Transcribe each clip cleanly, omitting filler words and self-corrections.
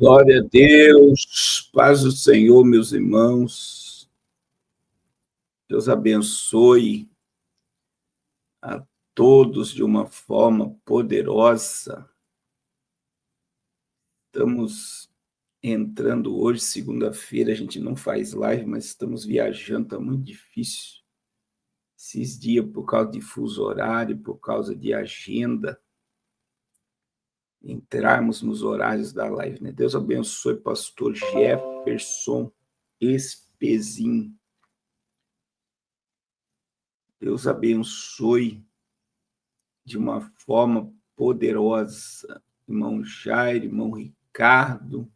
Glória a Deus, paz do Senhor, meus irmãos. Deus abençoe a todos de uma forma poderosa. Estamos entrando hoje, segunda-feira, a gente não faz live, mas estamos viajando, está muito difícil. Esses dias, por causa de fuso horário, por causa de agenda, entrarmos nos horários da live, né? Deus abençoe pastor Jefferson Espezin. Deus abençoe de uma forma poderosa, irmão Jair, irmão Ricardo,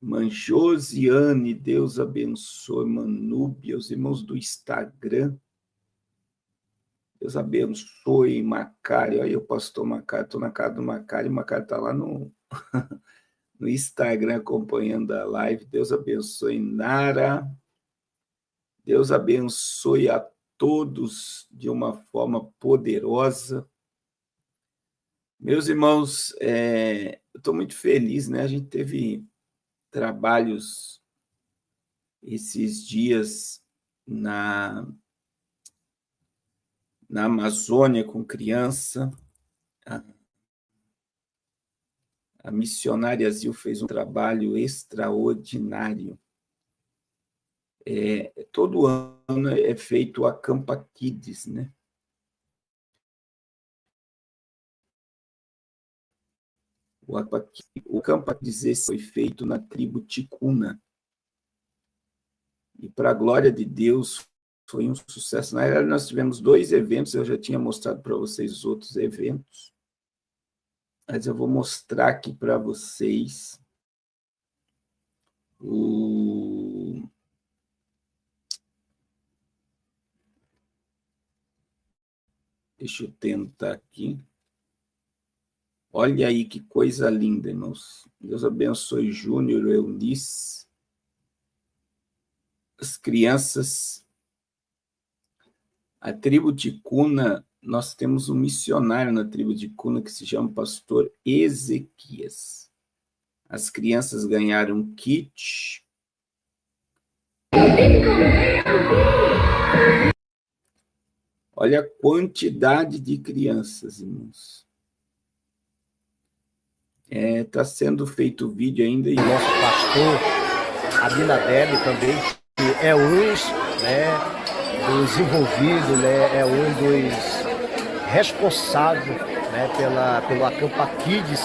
irmã Josiane, Deus abençoe, Manúbia, os irmãos do Instagram, Deus abençoe, Macário, olha o pastor Macário, estou na casa do Macário, o Macário está lá no Instagram acompanhando a live, Deus abençoe, Nara, Deus abençoe a todos de uma forma poderosa. Meus irmãos, eu estou muito feliz, né? A gente teve trabalhos esses dias na Amazônia com criança. A missionária Zil fez um trabalho extraordinário. Todo ano é feito o Acampa Kids, né? O Acampa Kids esse foi feito na tribo Ticuna. E, para a glória de Deus, foi um sucesso. Na verdade, nós tivemos 2 eventos, eu já tinha mostrado para vocês os outros eventos, mas eu vou mostrar aqui para vocês Deixa eu tentar aqui. Olha aí que coisa linda, irmãos. Deus abençoe Júnior, Eunice. As crianças. A tribo Ticuna, nós temos um missionário na tribo Ticuna que se chama pastor Ezequias. As crianças ganharam um kit. Olha a quantidade de crianças, irmãos. Está sendo feito vídeo ainda. E nosso pastor Abinadeb também, que é um dos envolvidos, é um dos responsáveis pelo Acampa Kids,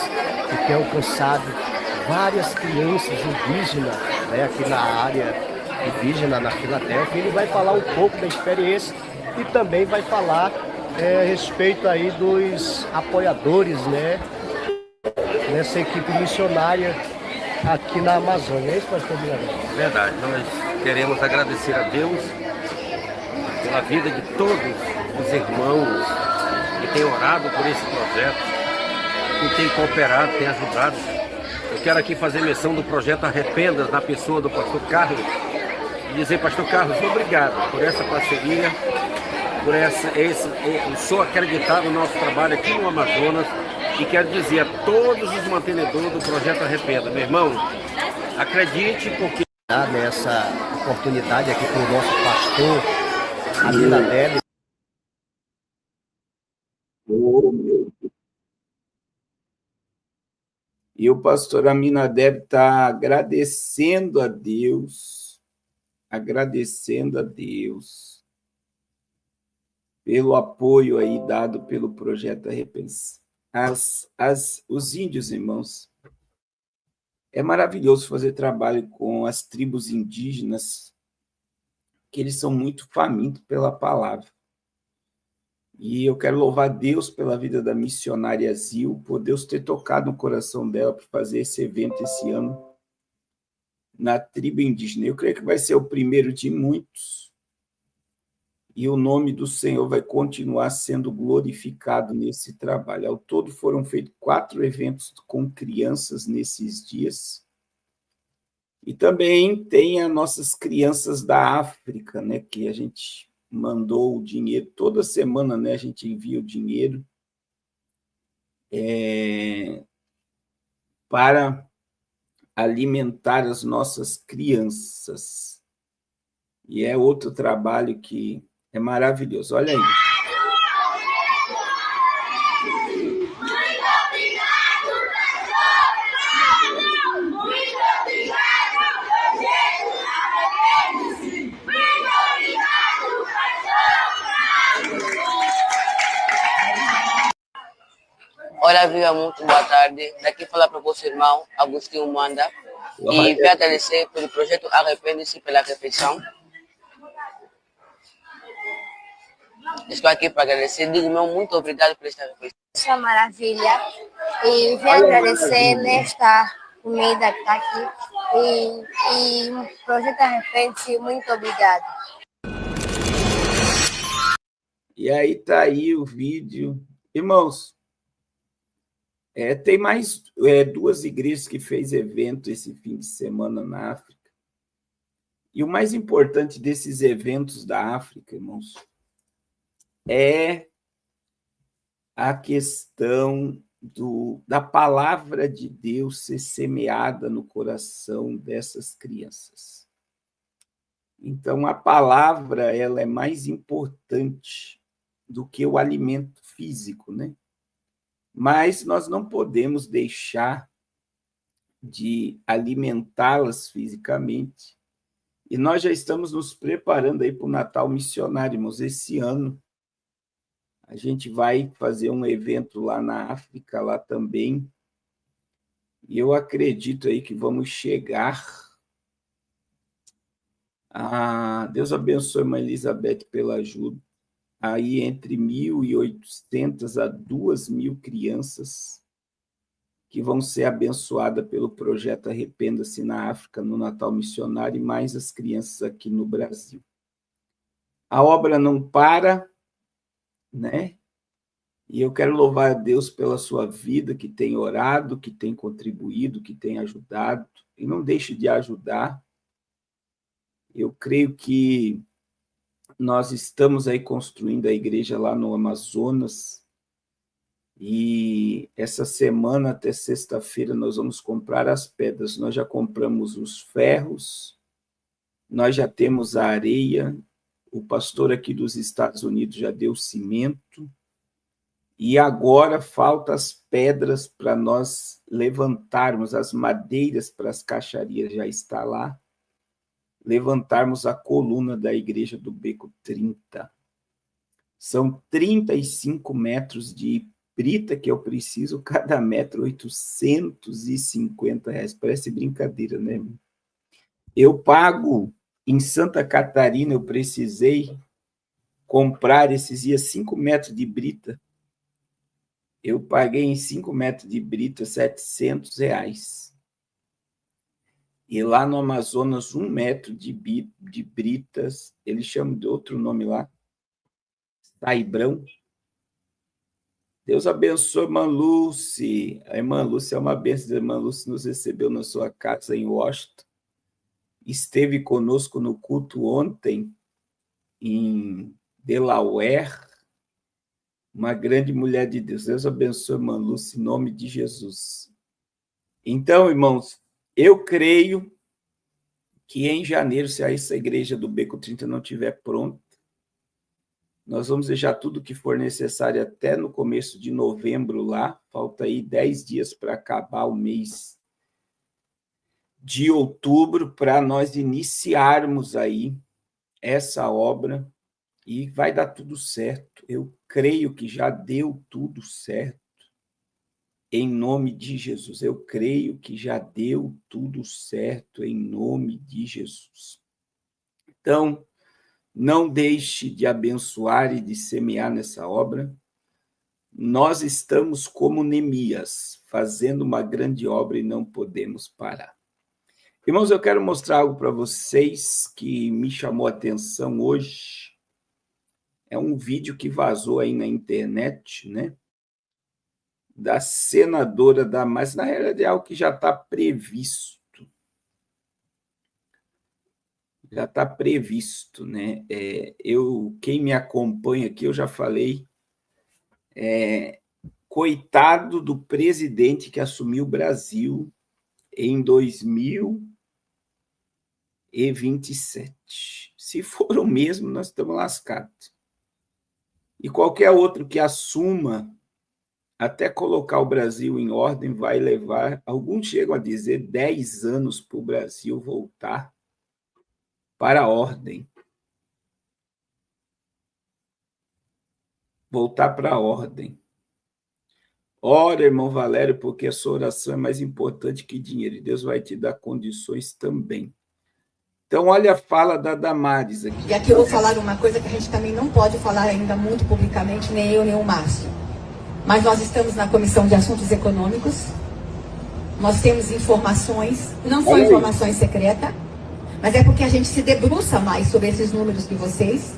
que tem alcançado várias crianças indígenas aqui na área indígena, na Filadélfia. Ele vai falar um pouco da experiência e também vai falar a respeito aí dos apoiadores, nessa equipe missionária aqui na Amazônia. É isso, pastor Mirador? Verdade, nós queremos agradecer a Deus pela vida de todos os irmãos que têm orado por esse projeto, que têm cooperado, têm ajudado. Eu quero aqui fazer menção do projeto Arrependas, na pessoa do pastor Carlos, e dizer, pastor Carlos, obrigado por essa parceria, por eu sou acreditado no nosso trabalho aqui no Amazonas, e quero dizer a todos os mantenedores do projeto Arrependa, meu irmão, acredite, porque nessa oportunidade aqui com o nosso pastor Abinadeb. E o pastor Aminadeb está agradecendo a Deus pelo apoio aí dado pelo projeto Arrepensar. Os índios, irmãos, é maravilhoso fazer trabalho com as tribos indígenas, que eles são muito famintos pela palavra. E eu quero louvar Deus pela vida da missionária Zil, por Deus ter tocado no coração dela para fazer esse evento esse ano na tribo indígena. Eu creio que vai ser o primeiro de muitos, e o nome do Senhor vai continuar sendo glorificado nesse trabalho. Ao todo foram feitos 4 eventos com crianças nesses dias. E também tem as nossas crianças da África, que a gente mandou o dinheiro. Toda semana, a gente envia o dinheiro. para alimentar as nossas crianças. E é outro trabalho que é maravilhoso. Olha aí. Olá, Viva, muito boa tarde. Daqui falar para o vosso irmão, Agostinho Manda, e venho agradecer pelo projeto Arrepende-se pela Refeição. Estou aqui para agradecer. Digo, meu, muito obrigado por esta refeição. Essa maravilha. E venho agradecer nesta comida que está aqui. E o projeto Arrepende-se, muito obrigado. E aí está aí o vídeo. Irmãos, tem mais 2 igrejas que fez evento esse fim de semana na África. E o mais importante desses eventos da África, irmãos, é a questão da palavra de Deus ser semeada no coração dessas crianças. Então, a palavra ela é mais importante do que o alimento físico, né? Mas nós não podemos deixar de alimentá-las fisicamente. E nós já estamos nos preparando aí para o Natal Missionário, irmãos. Esse ano a gente vai fazer um evento lá na África, lá também. E eu acredito aí que vamos chegar a... Deus abençoe a irmã Elizabeth pela ajuda. Aí entre 1.800 a 2.000 crianças que vão ser abençoadas pelo projeto Arrependa-se na África, no Natal Missionário, e mais as crianças aqui no Brasil. A obra não para, né? E eu quero louvar a Deus pela sua vida, que tem orado, que tem contribuído, que tem ajudado, e não deixe de ajudar. Eu creio que nós estamos aí construindo a igreja lá no Amazonas, e essa semana, até sexta-feira, nós vamos comprar as pedras. Nós já compramos os ferros, nós já temos a areia, o pastor aqui dos Estados Unidos já deu cimento, e agora faltam as pedras para nós levantarmos, as madeiras para as caixarias já está lá, levantarmos a coluna da igreja do Beco 30. São 35 metros de brita que eu preciso, cada metro R$850. Parece brincadeira, né? Eu pago, em Santa Catarina, eu precisei comprar esses dias 5 metros de brita. Eu paguei em 5 metros de brita R$700. E lá no Amazonas, 1 metro de britas, eles chamam de outro nome lá, saibrão. Deus abençoe a irmã Lúcia. A irmã Lúcia é uma bênção. A irmã Lúcia nos recebeu na sua casa em Washington. Esteve conosco no culto ontem em Delaware. Uma grande mulher de Deus. Deus abençoe a irmã Lúcia, em nome de Jesus. Então, irmãos, eu creio que em janeiro, se essa igreja do Beco 30 não estiver pronta, nós vamos deixar tudo que for necessário até no começo de novembro lá. Falta aí 10 dias para acabar o mês de outubro, para nós iniciarmos aí essa obra e vai dar tudo certo. Eu creio que já deu tudo certo. Em nome de Jesus. Eu creio que já deu tudo certo em nome de Jesus. Então, não deixe de abençoar e de semear nessa obra. Nós estamos como Neemias, fazendo uma grande obra e não podemos parar. Irmãos, eu quero mostrar algo para vocês que me chamou a atenção hoje. É um vídeo que vazou aí na internet, né? Da senadora Damares, na realidade é algo que já está previsto. Já está previsto, né? Quem me acompanha aqui, eu já falei coitado do presidente que assumiu o Brasil em 2027. Se for o mesmo, nós estamos lascados. E qualquer outro que assuma, até colocar o Brasil em ordem, vai levar, alguns chegam a dizer, 10 anos para o Brasil voltar para a ordem. Voltar para a ordem. Ora, irmão Valério, porque a sua oração é mais importante que dinheiro, e Deus vai te dar condições também. Então, olha a fala da Damares aqui. E aqui eu vou falar uma coisa que a gente também não pode falar ainda muito publicamente, nem eu, nem o Márcio. Mas nós estamos na Comissão de Assuntos Econômicos, nós temos informações, não são informações secretas, mas é porque a gente se debruça mais sobre esses números que vocês.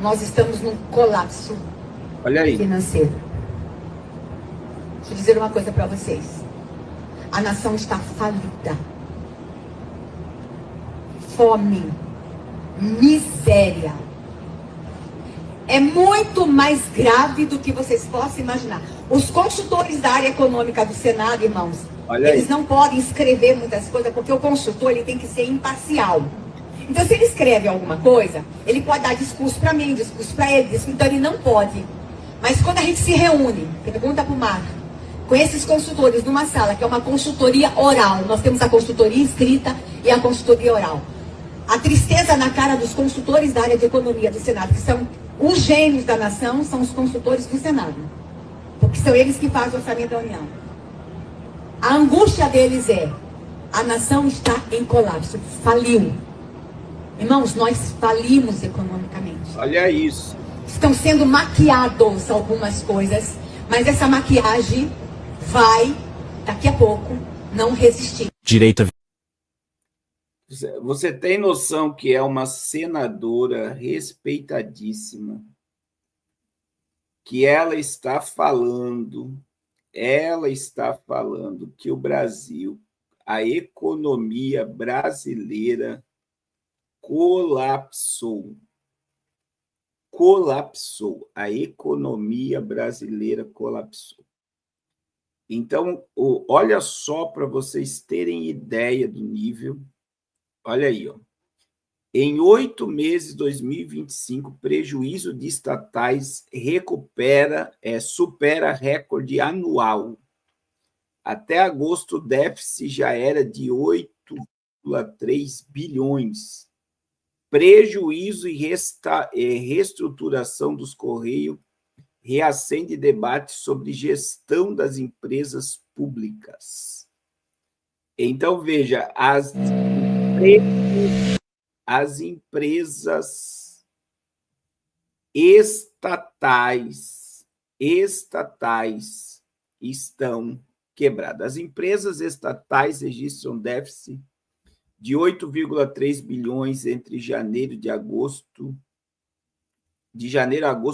Nós estamos num colapso financeiro. Deixa eu dizer uma coisa para vocês. A nação está falida. Fome, miséria. É muito mais grave do que vocês possam imaginar. Os consultores da área econômica do Senado, irmãos, eles não podem escrever muitas coisas, porque o consultor ele tem que ser imparcial. Então, se ele escreve alguma coisa, ele pode dar discurso para mim, discurso para ele, então ele não pode. Mas quando a gente se reúne, pergunta para o Marco, com esses consultores numa sala, que é uma consultoria oral, nós temos a consultoria escrita e a consultoria oral. A tristeza na cara dos consultores da área de economia do Senado, que são os gênios da nação, são os consultores do Senado. Porque são eles que fazem o orçamento da União. A angústia deles é, a nação está em colapso, faliu. Irmãos, nós falimos economicamente. Olha isso. Estão sendo maquiados algumas coisas, mas essa maquiagem vai, daqui a pouco, não resistir. Direita. Você tem noção que é uma senadora respeitadíssima, que ela está falando que o Brasil, a economia brasileira colapsou. A economia brasileira colapsou. Então, olha só para vocês terem ideia do nível. Olha aí, ó. Em 8 meses, 2025, prejuízo de estatais supera recorde anual. Até agosto, o déficit já era de 8,3 bilhões. Prejuízo e reestruturação dos Correios reacende debate sobre gestão das empresas públicas. Então, veja, as empresas estatais estão quebradas. As empresas estatais registram déficit de 8,3 bilhões entre janeiro a agosto de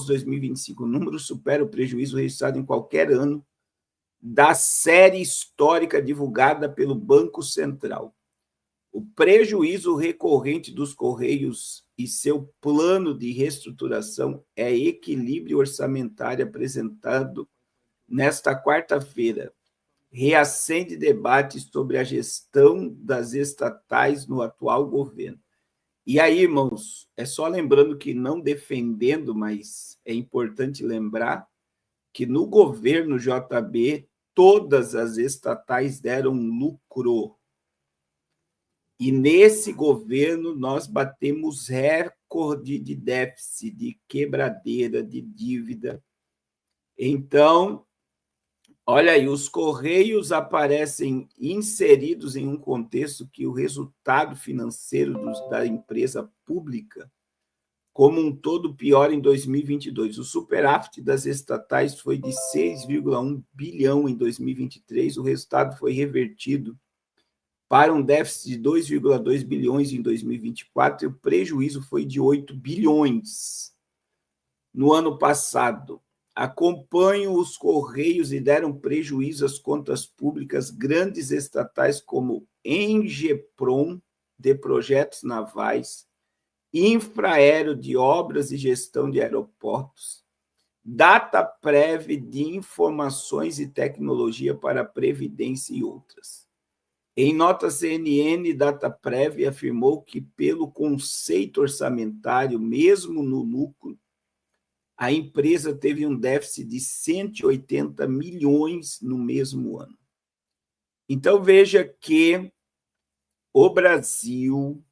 2025. O número supera o prejuízo registrado em qualquer ano da série histórica divulgada pelo Banco Central. O prejuízo recorrente dos Correios e seu plano de reestruturação é equilíbrio orçamentário apresentado nesta quarta-feira. Reacende debate sobre a gestão das estatais no atual governo. E aí, irmãos, é só lembrando que não defendendo, mas é importante lembrar que no governo JB, todas as estatais deram lucro. E nesse governo nós batemos recorde de déficit, de quebradeira, de dívida. Então, olha aí, os Correios aparecem inseridos em um contexto que o resultado financeiro da empresa pública, como um todo, pior em 2022. O superávit das estatais foi de 6,1 bilhão em 2023, o resultado foi revertido para um déficit de 2,2 bilhões em 2024 e o prejuízo foi de 8 bilhões no ano passado. Acompanham os Correios e deram prejuízo às contas públicas grandes estatais como Engeprom, de projetos navais, Infraero, de obras e gestão de aeroportos, Dataprev de Informações e Tecnologia para a Previdência e outras. Em nota CNN, Dataprev afirmou que, pelo conceito orçamentário, mesmo no lucro, a empresa teve um déficit de 180 milhões no mesmo ano. Então, veja que o Brasil,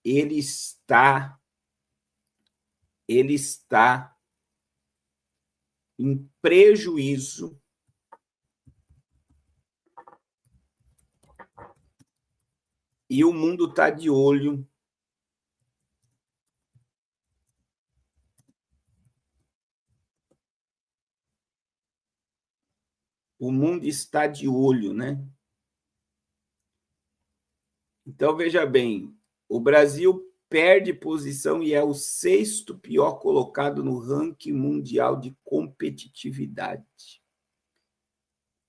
ele está em prejuízo e o mundo está de olho né? Então, veja bem, o Brasil perde posição e é o 6º pior colocado no ranking mundial de competitividade.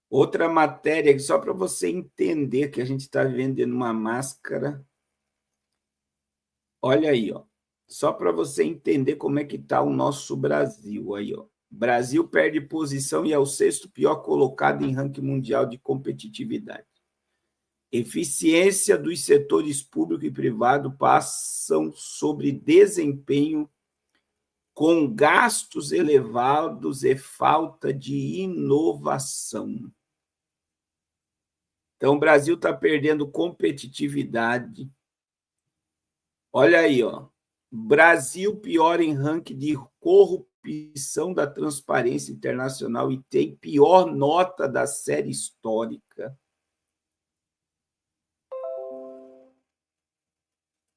Outra matéria, só para você entender que a gente está vivendo uma máscara. Olha aí, ó. Só para você entender como é que está o nosso Brasil. Aí, ó. Brasil perde posição e é o 6º pior colocado em ranking mundial de competitividade. Eficiência dos setores público e privado passam sobre desempenho com gastos elevados e falta de inovação. Então, o Brasil está perdendo competitividade. Olha aí, ó. Brasil pior em ranking de corrupção da Transparência Internacional e tem pior nota da série histórica.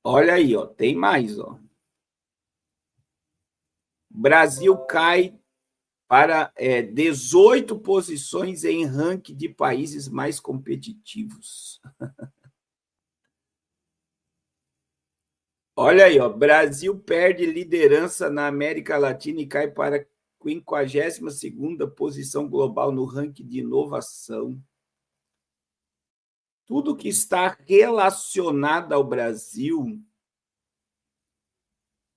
Olha aí, ó, tem mais, ó. Brasil cai para 18 posições em ranking de países mais competitivos. Olha aí, ó, Brasil perde liderança na América Latina e cai para a 52ª posição global no ranking de inovação. Tudo que está relacionado ao Brasil.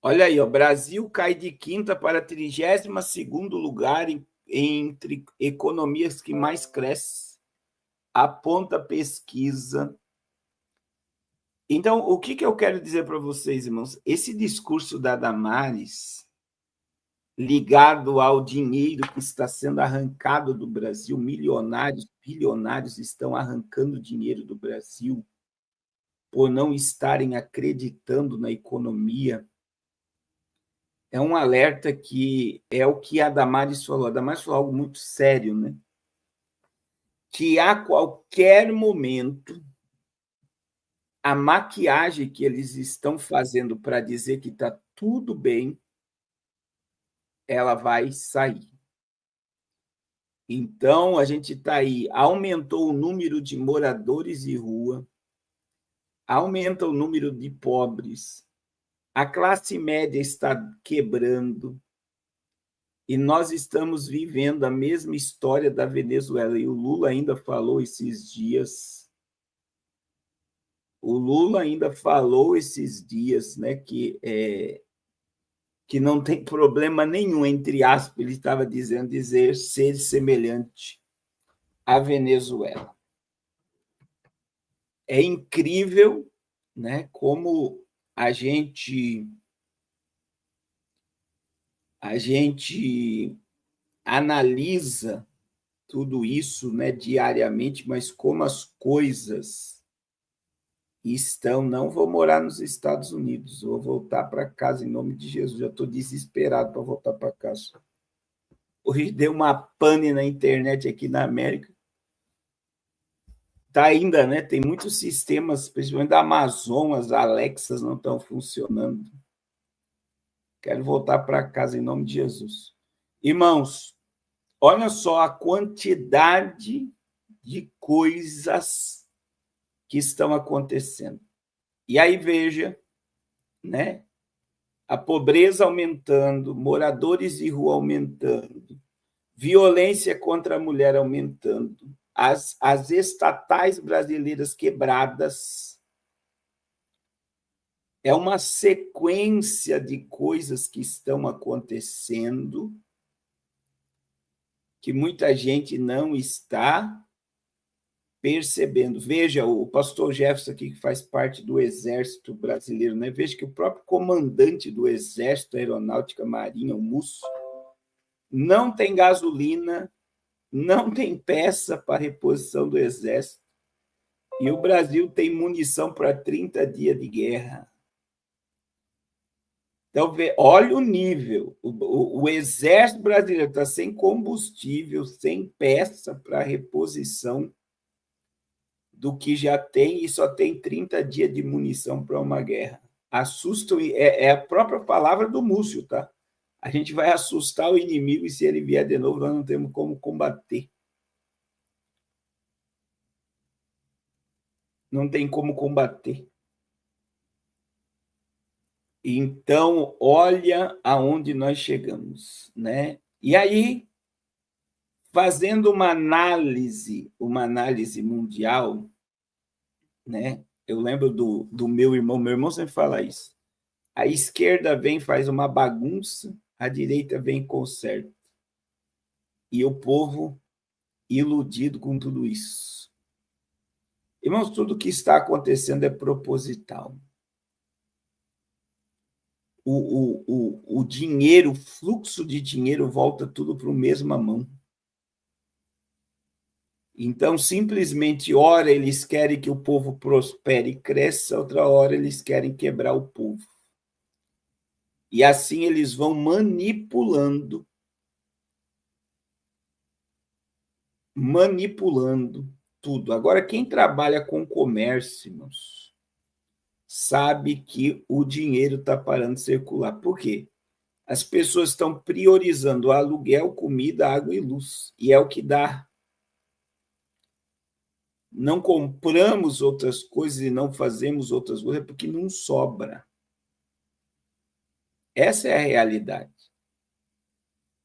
Olha aí, o Brasil cai de 5º para 32º lugar entre economias que mais crescem, aponta a pesquisa. Então, o que eu quero dizer para vocês, irmãos? Esse discurso da Damares, ligado ao dinheiro que está sendo arrancado do Brasil, milionários, bilionários estão arrancando dinheiro do Brasil por não estarem acreditando na economia, é um alerta que é o que a Damares falou. A Damares falou algo muito sério, né? Que a qualquer momento a maquiagem que eles estão fazendo para dizer que está tudo bem, ela vai sair. Então, a gente está aí, aumentou o número de moradores de rua, aumenta o número de pobres, a classe média está quebrando e nós estamos vivendo a mesma história da Venezuela. E o Lula ainda falou esses dias, né, que não tem problema nenhum, entre aspas, ele estava dizer ser semelhante à Venezuela. É incrível, né, como a gente analisa tudo isso, né, diariamente, mas como as coisas estão. Não vou morar nos Estados Unidos, vou voltar para casa em nome de Jesus. Já estou desesperado para voltar para casa. Hoje deu uma pane na internet aqui na América. Tá ainda, né? Tem muitos sistemas, principalmente da Amazon, as Alexas não estão funcionando. Quero voltar para casa em nome de Jesus. Irmãos, olha só a quantidade de coisas que estão acontecendo. E aí veja, né? A pobreza aumentando, moradores de rua aumentando, violência contra a mulher aumentando, as estatais brasileiras quebradas, é uma sequência de coisas que estão acontecendo que muita gente não está percebendo. Veja, o pastor Jefferson aqui, que faz parte do Exército Brasileiro, né? Veja que o próprio comandante do Exército Aeronáutica Marinha, o Musso, não tem gasolina, não tem peça para reposição do Exército, e o Brasil tem munição para 30 dias de guerra. Então, olha o nível. O Exército Brasileiro está sem combustível, sem peça para reposição do que já tem, e só tem 30 dias de munição para uma guerra. Assustam, é a própria palavra do Múcio, tá? A gente vai assustar o inimigo e se ele vier de novo, nós não temos como combater. Não tem como combater. Então, olha aonde nós chegamos, né? E aí, fazendo uma análise mundial, né? Eu lembro do meu irmão sempre fala isso. A esquerda vem, faz uma bagunça, a direita vem e conserta. E o povo iludido com tudo isso. Irmãos, tudo que está acontecendo é proposital. O dinheiro, o fluxo de dinheiro volta tudo para a mesma mão. Então, simplesmente, ora eles querem que o povo prospere e cresça, outra hora eles querem quebrar o povo. E assim eles vão manipulando tudo. Agora, quem trabalha com comércio, irmãos, sabe que o dinheiro está parando de circular. Por quê? As pessoas estão priorizando aluguel, comida, água e luz. E é o que dá. Não compramos outras coisas e não fazemos outras coisas porque não sobra. Essa é a realidade.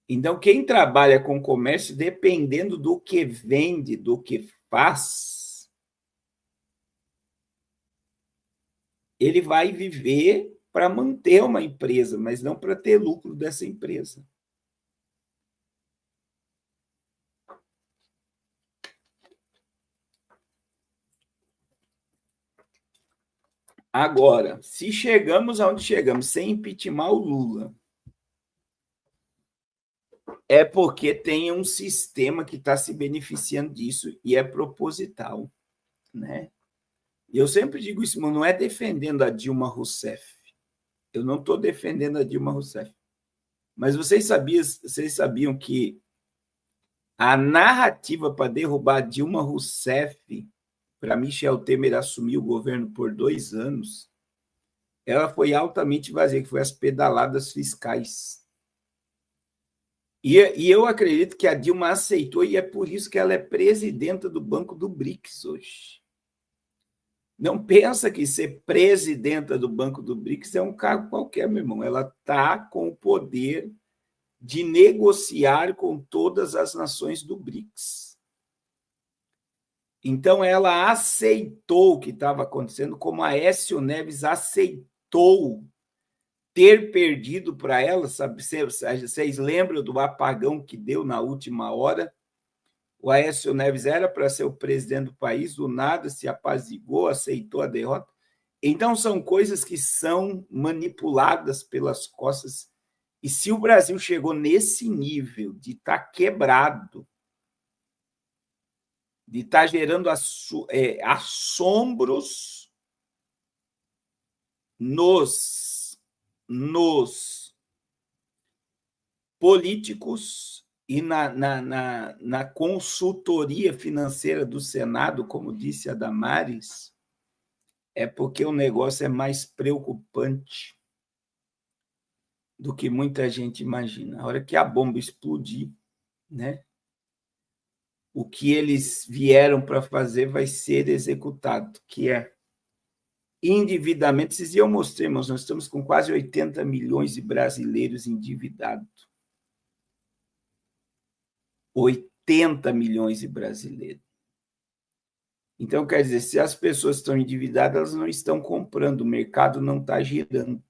Então, quem trabalha com comércio, dependendo do que vende, do que faz, ele vai viver para manter uma empresa, mas não para ter lucro dessa empresa. Agora, se chegamos aonde chegamos, sem impeachment o Lula, é porque tem um sistema que está se beneficiando disso e é proposital, né? E eu sempre digo isso, mas não é defendendo a Dilma Rousseff. Eu não estou defendendo a Dilma Rousseff. Mas vocês sabiam que a narrativa para derrubar a Dilma Rousseff, para Michel Temer assumir o governo por 2 anos, ela foi altamente vazia, que foi as pedaladas fiscais. E eu acredito que a Dilma aceitou, e é por isso que ela é presidenta do Banco do BRICS hoje. Não pensa que ser presidenta do Banco do BRICS é um cargo qualquer, meu irmão. Ela está com o poder de negociar com todas as nações do BRICS. Então, ela aceitou o que estava acontecendo, como a Aécio Neves aceitou ter perdido para ela, sabe? Vocês lembram do apagão que deu na última hora? O Aécio Neves era para ser o presidente do país, do nada se apaziguou, aceitou a derrota. Então, são coisas que são manipuladas pelas costas. E se o Brasil chegou nesse nível de estar quebrado, de estar gerando assombros nos políticos e na consultoria financeira do Senado, como disse a Damares, é porque o negócio é mais preocupante do que muita gente imagina. A hora que a bomba explodir, né, o que eles vieram para fazer vai ser executado, que é endividamento. Esses dias eu mostrei, mas nós estamos com quase 80 milhões de brasileiros endividados. 80 milhões de brasileiros. Então, quer dizer, se as pessoas estão endividadas, elas não estão comprando, o mercado não está girando.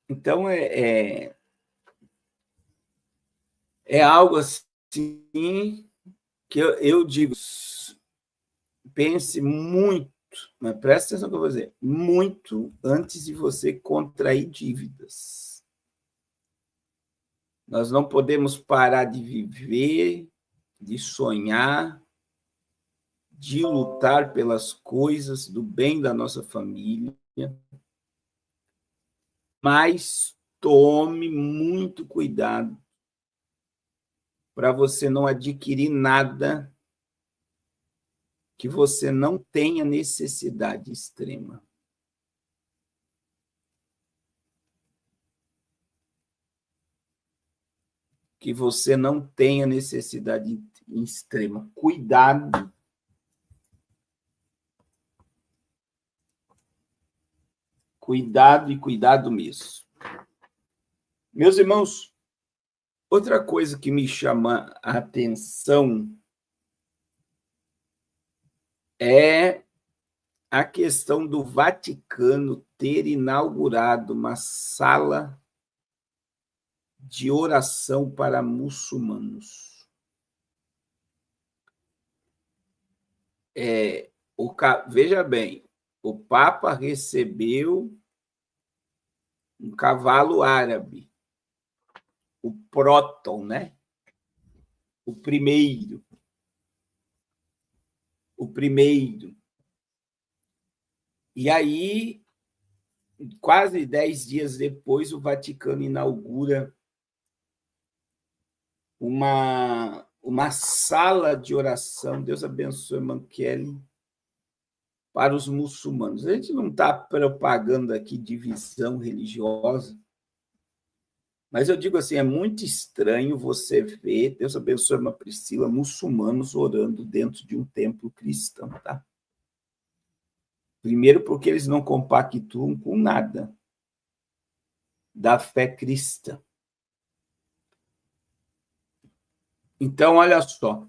Então, é algo assim que eu digo, pense muito, mas presta atenção no que eu vou dizer, muito antes de você contrair dívidas. Nós não podemos parar de viver, de sonhar, de lutar pelas coisas do bem da nossa família, mas tome muito cuidado para você não adquirir nada que você não tenha necessidade extrema. Que você não tenha necessidade extrema. Cuidado. Cuidado e cuidado mesmo. Meus irmãos, outra coisa que me chama a atenção é a questão do Vaticano ter inaugurado uma sala de oração para muçulmanos. Veja bem, o Papa recebeu um cavalo árabe, o Próton, né? O primeiro. E aí, quase 10 dias depois, o Vaticano inaugura uma sala de oração, Deus abençoe Mankelli, para os muçulmanos. A gente não está propagando aqui divisão religiosa, mas eu digo assim, é muito estranho você ver, Deus abençoe uma Priscila, muçulmanos orando dentro de um templo cristão, tá? Primeiro porque eles não compactuam com nada da fé cristã. Então, olha só.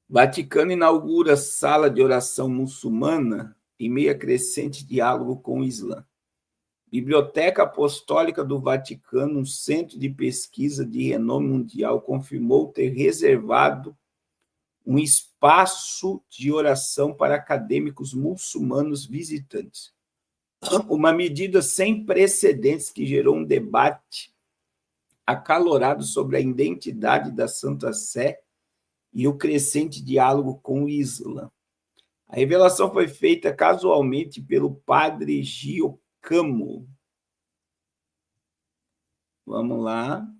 Vaticano inaugura sala de oração muçulmana em meio a crescente diálogo com o Islã. Biblioteca Apostólica do Vaticano, um centro de pesquisa de renome mundial, confirmou ter reservado um espaço de oração para acadêmicos muçulmanos visitantes. Uma medida sem precedentes que gerou um debate acalorado sobre a identidade da Santa Sé e o crescente diálogo com o Islã. A revelação foi feita casualmente pelo padre Giacomo. Vamos lá.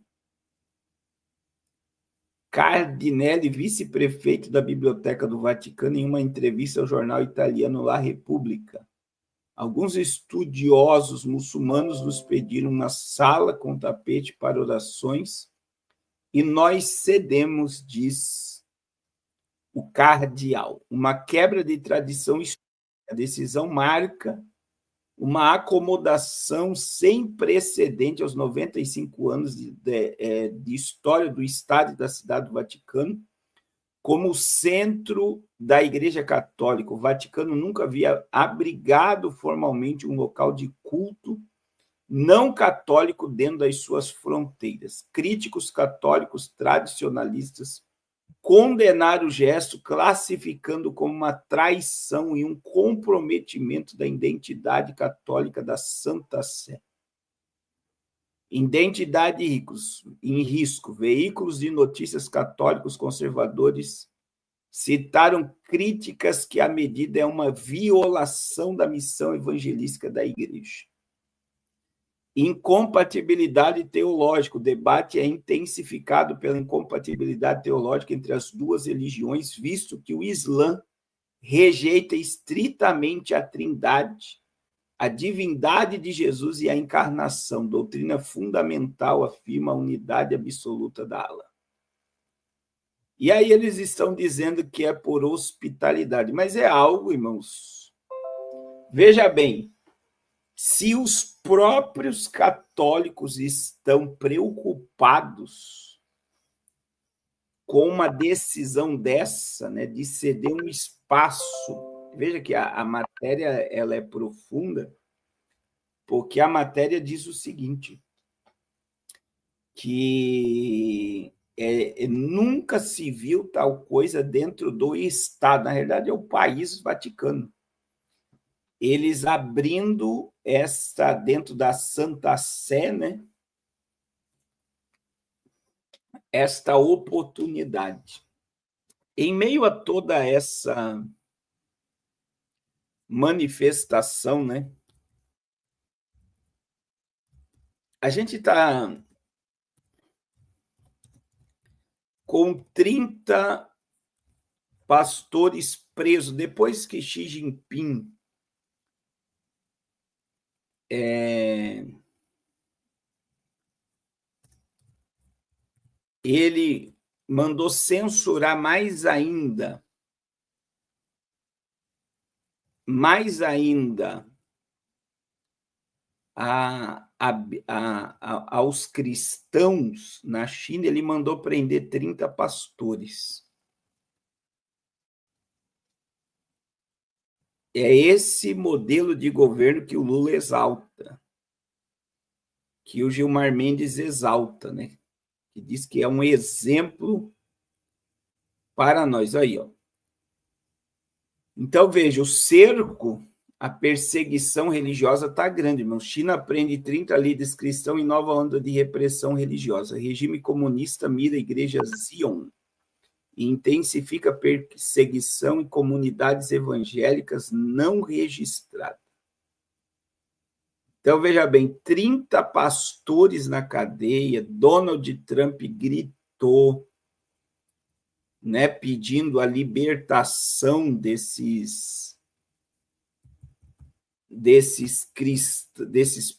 Cardinelli, vice-prefeito da Biblioteca do Vaticano, em uma entrevista ao jornal italiano La Repubblica. Alguns estudiosos muçulmanos nos pediram uma sala com tapete para orações e nós cedemos, diz o cardeal. Uma quebra de tradição histórica. A decisão marca uma acomodação sem precedente aos 95 anos de história do Estado e da Cidade do Vaticano, como centro da Igreja Católica. O Vaticano nunca havia abrigado formalmente um local de culto não católico dentro das suas fronteiras. Críticos católicos tradicionalistas condenaram o gesto, classificando como uma traição e um comprometimento da identidade católica da Santa Sé. Identidade em risco. Veículos de notícias católicos conservadores citaram críticas que a medida é uma violação da missão evangelística da Igreja. Incompatibilidade teológica. O debate é intensificado pela incompatibilidade teológica entre as duas religiões, visto que o Islã rejeita estritamente a Trindade, a divindade de Jesus e a encarnação. Doutrina fundamental afirma a unidade absoluta da Allah. E aí eles estão dizendo que é por hospitalidade, mas é algo, irmãos. Veja bem, se os próprios católicos estão preocupados com uma decisão dessa, né, de ceder um espaço. Veja que a matéria ela é profunda, porque a matéria diz o seguinte, que nunca se viu tal coisa dentro do Estado, na realidade é o país Vaticano. Eles abrindo dentro da Santa Sé, né, esta oportunidade. Em meio a toda essa manifestação, né, a gente está com 30 pastores presos, depois que Xi Jinping ele mandou censurar mais ainda aos cristãos na China, ele mandou prender 30 pastores. É esse modelo de governo que o Lula exalta, que o Gilmar Mendes exalta, né? Que diz que é um exemplo para nós. Aí, ó. Então, veja, o cerco, a perseguição religiosa está grande, irmão. China prende 30 líderes cristãos em nova onda de repressão religiosa. Regime comunista mira a igreja Zion e intensifica a perseguição em comunidades evangélicas não registradas. Então, veja bem, 30 pastores na cadeia, Donald Trump gritou, né, pedindo a libertação desses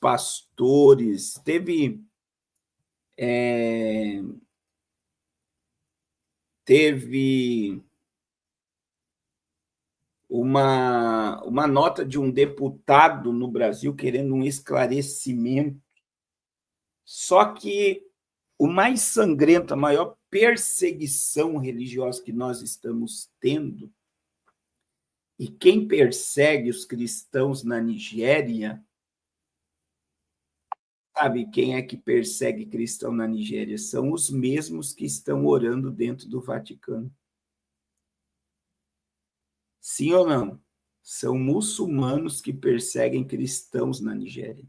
pastores. Teve uma nota de um deputado no Brasil querendo um esclarecimento. Só que o mais sangrento, a maior perseguição religiosa que nós estamos tendo, e quem persegue os cristãos na Nigéria, sabe quem é que persegue cristão na Nigéria? São os mesmos que estão orando dentro do Vaticano. Sim ou não? São muçulmanos que perseguem cristãos na Nigéria.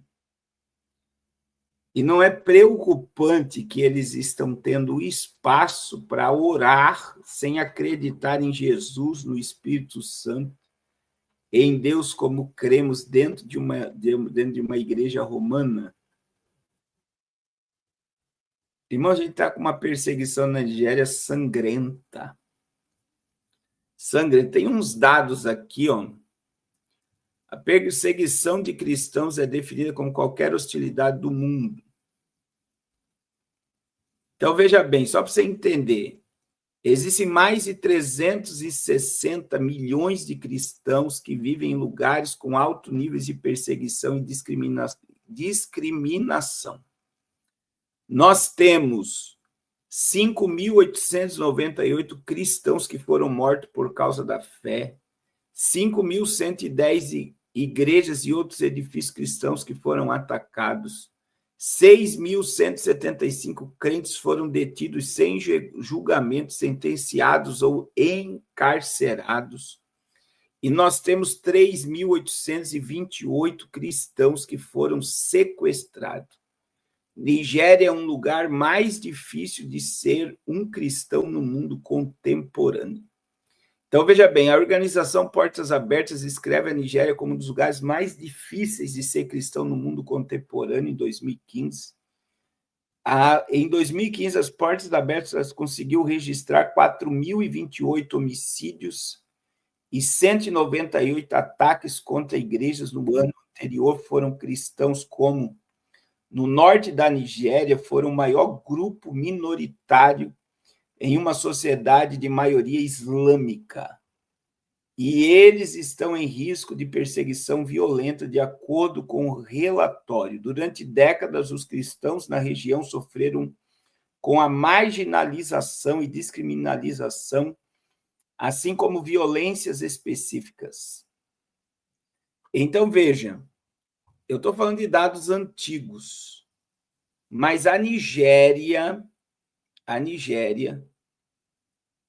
E não é preocupante que eles estão tendo espaço para orar sem acreditar em Jesus, no Espírito Santo, em Deus como cremos dentro de uma igreja romana? Irmão, a gente está com uma perseguição na Nigéria sangrenta. Sangrenta. Tem uns dados aqui, ó. A perseguição de cristãos é definida como qualquer hostilidade do mundo. Então, veja bem, só para você entender, existem mais de 360 milhões de cristãos que vivem em lugares com alto nível de perseguição e discriminação. Nós temos 5.898 cristãos que foram mortos por causa da fé, 5.110 igrejas e outros edifícios cristãos que foram atacados, 6.175 crentes foram detidos sem julgamento, sentenciados ou encarcerados. E nós temos 3.828 cristãos que foram sequestrados. Nigéria é um lugar mais difícil de ser um cristão no mundo contemporâneo. Então, veja bem, a organização Portas Abertas escreve a Nigéria como um dos lugares mais difíceis de ser cristão no mundo contemporâneo em 2015. Em 2015, as Portas Abertas conseguiu registrar 4.028 homicídios e 198 ataques contra igrejas no ano anterior foram cristãos, como no norte da Nigéria foram o maior grupo minoritário em uma sociedade de maioria islâmica. E eles estão em risco de perseguição violenta, de acordo com o relatório. Durante décadas, os cristãos na região sofreram com a marginalização e descriminalização, assim como violências específicas. Então, veja, eu estou falando de dados antigos, mas a Nigéria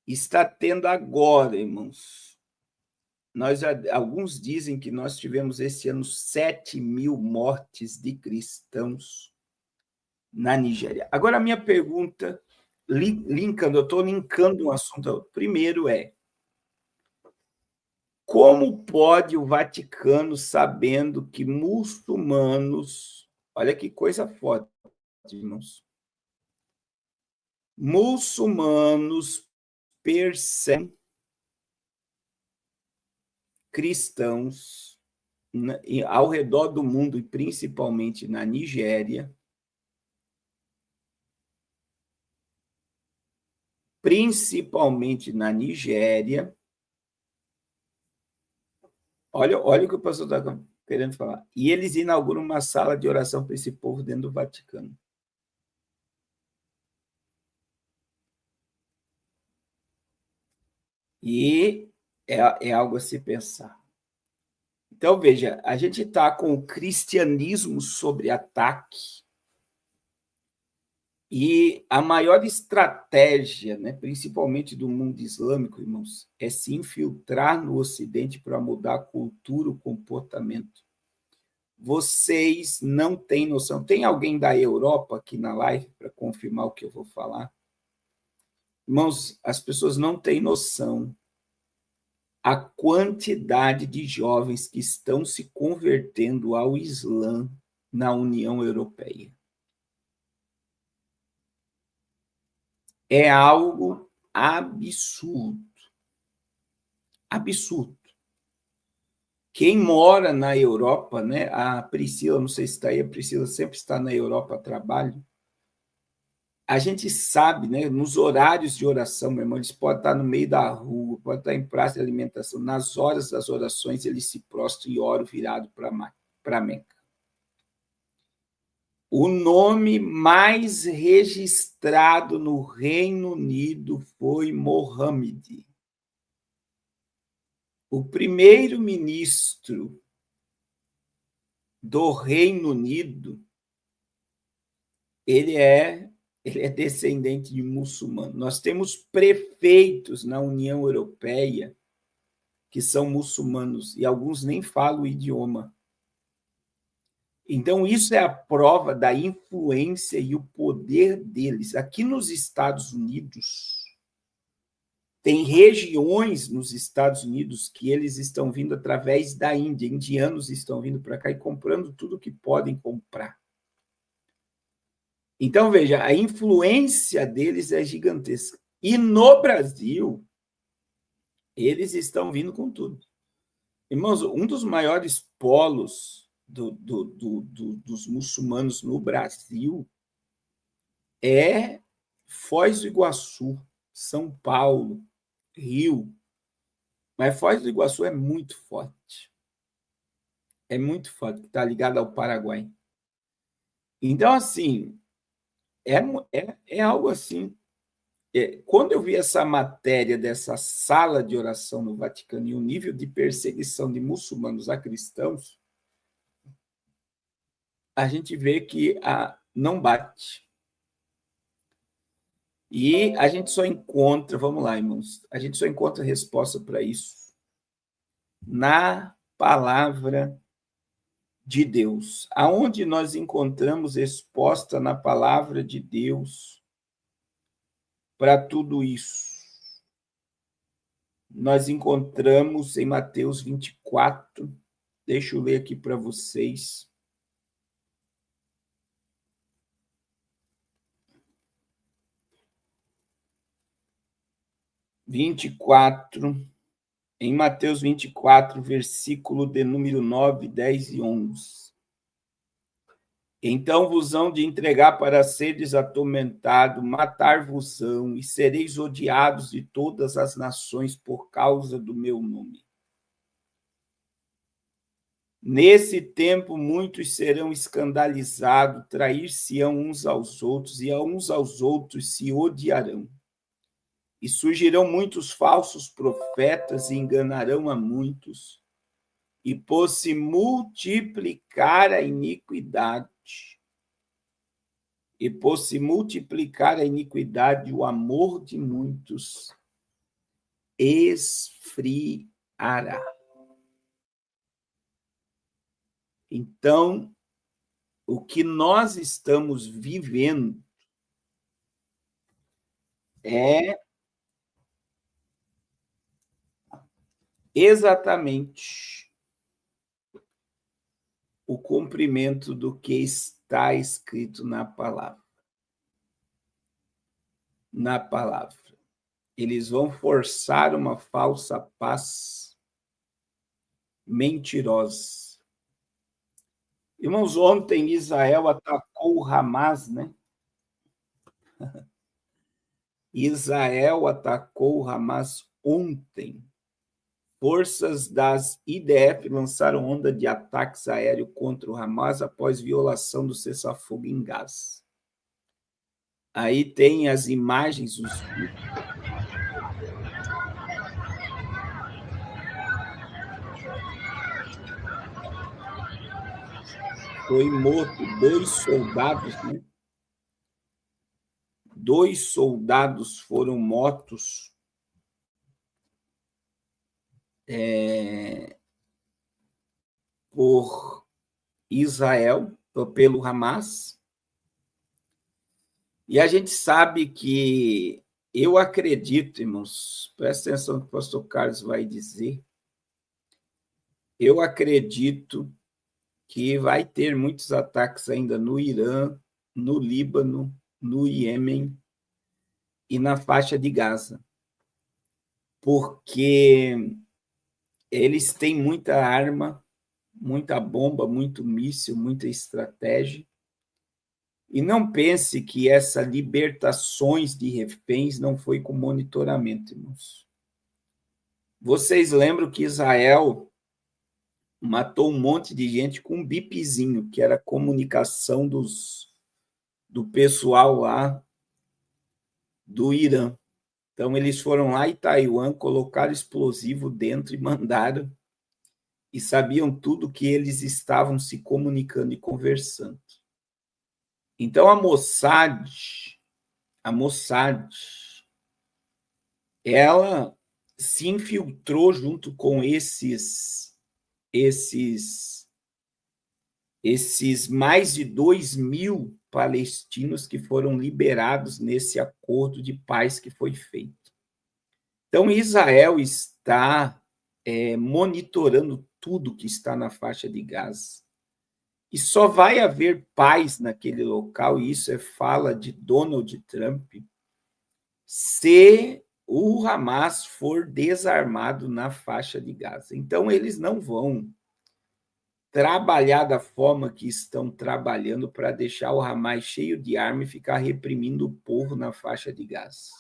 está tendo agora, irmãos. Alguns dizem que nós tivemos esse ano 7.000 mortes de cristãos na Nigéria. Agora, a minha pergunta, eu estou linkando um assunto. Primeiro como pode o Vaticano, sabendo que muçulmanos, olha que coisa forte, irmãos, muçulmanos perseguem cristãos ao redor do mundo, e principalmente na Nigéria, olha o que o pastor está querendo falar, e eles inauguram uma sala de oração para esse povo dentro do Vaticano. E é algo a se pensar. Então, veja, a gente está com o cristianismo sob ataque, e a maior estratégia, né, principalmente do mundo islâmico, irmãos, é se infiltrar no Ocidente para mudar a cultura, o comportamento. Vocês não têm noção. Tem alguém da Europa aqui na live para confirmar o que eu vou falar? Irmãos, as pessoas não têm noção a quantidade de jovens que estão se convertendo ao Islã na União Europeia. É algo absurdo. Absurdo. Quem mora na Europa, né? A Priscila, não sei se está aí, a Priscila sempre está na Europa a trabalho. A gente sabe, né, nos horários de oração, meu irmão, eles podem estar no meio da rua, podem estar em praça de alimentação. Nas horas das orações, eles se prostram e oram virado para Meca. O nome mais registrado no Reino Unido foi Mohammed. O primeiro-ministro do Reino Unido, ele é descendente de muçulmano. Nós temos prefeitos na União Europeia que são muçulmanos, e alguns nem falam o idioma. Então, isso é a prova da influência e o poder deles. Aqui nos Estados Unidos, tem regiões nos Estados Unidos que eles estão vindo através da Índia. Indianos estão vindo para cá e comprando tudo que podem comprar. Então, veja, a influência deles é gigantesca. E no Brasil, eles estão vindo com tudo. Irmãos, um dos maiores polos dos muçulmanos no Brasil é Foz do Iguaçu, São Paulo, Rio. Mas Foz do Iguaçu é muito forte. É muito forte, está ligado ao Paraguai. Então, assim, é algo assim. Quando eu vi essa matéria dessa sala de oração no Vaticano e o nível de perseguição de muçulmanos a cristãos, a gente vê que não bate. E a gente só encontra, vamos lá, irmãos, a gente só encontra resposta para isso na palavra de Deus. Aonde nós encontramos resposta na palavra de Deus para tudo isso? Nós encontramos em Mateus 24, deixa eu ler aqui para vocês. Em Mateus 24, versículo de número 9, 10 e 11. Então vos hão de entregar para seres atormentados, matar-vos-ão, e sereis odiados de todas as nações por causa do meu nome. Nesse tempo, muitos serão escandalizados, trair-se-ão uns aos outros, e a uns aos outros se odiarão. E surgirão muitos falsos profetas e enganarão a muitos. E por se multiplicar a iniquidade, o amor de muitos esfriará. Então, o que nós estamos vivendo é exatamente o cumprimento do que está escrito na palavra. Na palavra. Eles vão forçar uma falsa paz mentirosa. Irmãos, ontem Israel atacou o Hamas, né? Israel atacou o Hamas ontem. Forças das IDF lançaram onda de ataques aéreos contra o Hamas após violação do cessar-fogo em Gaza. Aí tem as imagens dos vídeos. Foi morto 2 soldados, né? 2 soldados foram mortos por Israel, pelo Hamas. E a gente sabe que, eu acredito, irmãos, presta atenção no que o pastor Carlos vai dizer, eu acredito que vai ter muitos ataques ainda no Irã, no Líbano, no Iêmen e na faixa de Gaza, porque eles têm muita arma, muita bomba, muito míssil, muita estratégia, e não pense que essa libertações de reféns não foi com monitoramento, irmãos. Vocês lembram que Israel matou um monte de gente com um bipzinho, que era a comunicação do pessoal lá do Irã. Então, eles foram lá em Taiwan, colocaram explosivo dentro e mandaram, e sabiam tudo que eles estavam se comunicando e conversando. Então, a Mossad, ela se infiltrou junto com esses mais de 2.000 palestinos que foram liberados nesse acordo de paz que foi feito. Então, Israel está monitorando tudo que está na faixa de Gaza. E só vai haver paz naquele local, e isso é fala de Donald Trump, se o Hamas for desarmado na faixa de Gaza. Então, eles não vão trabalhar da forma que estão trabalhando para deixar o Hamas cheio de arma e ficar reprimindo o povo na faixa de Gaza.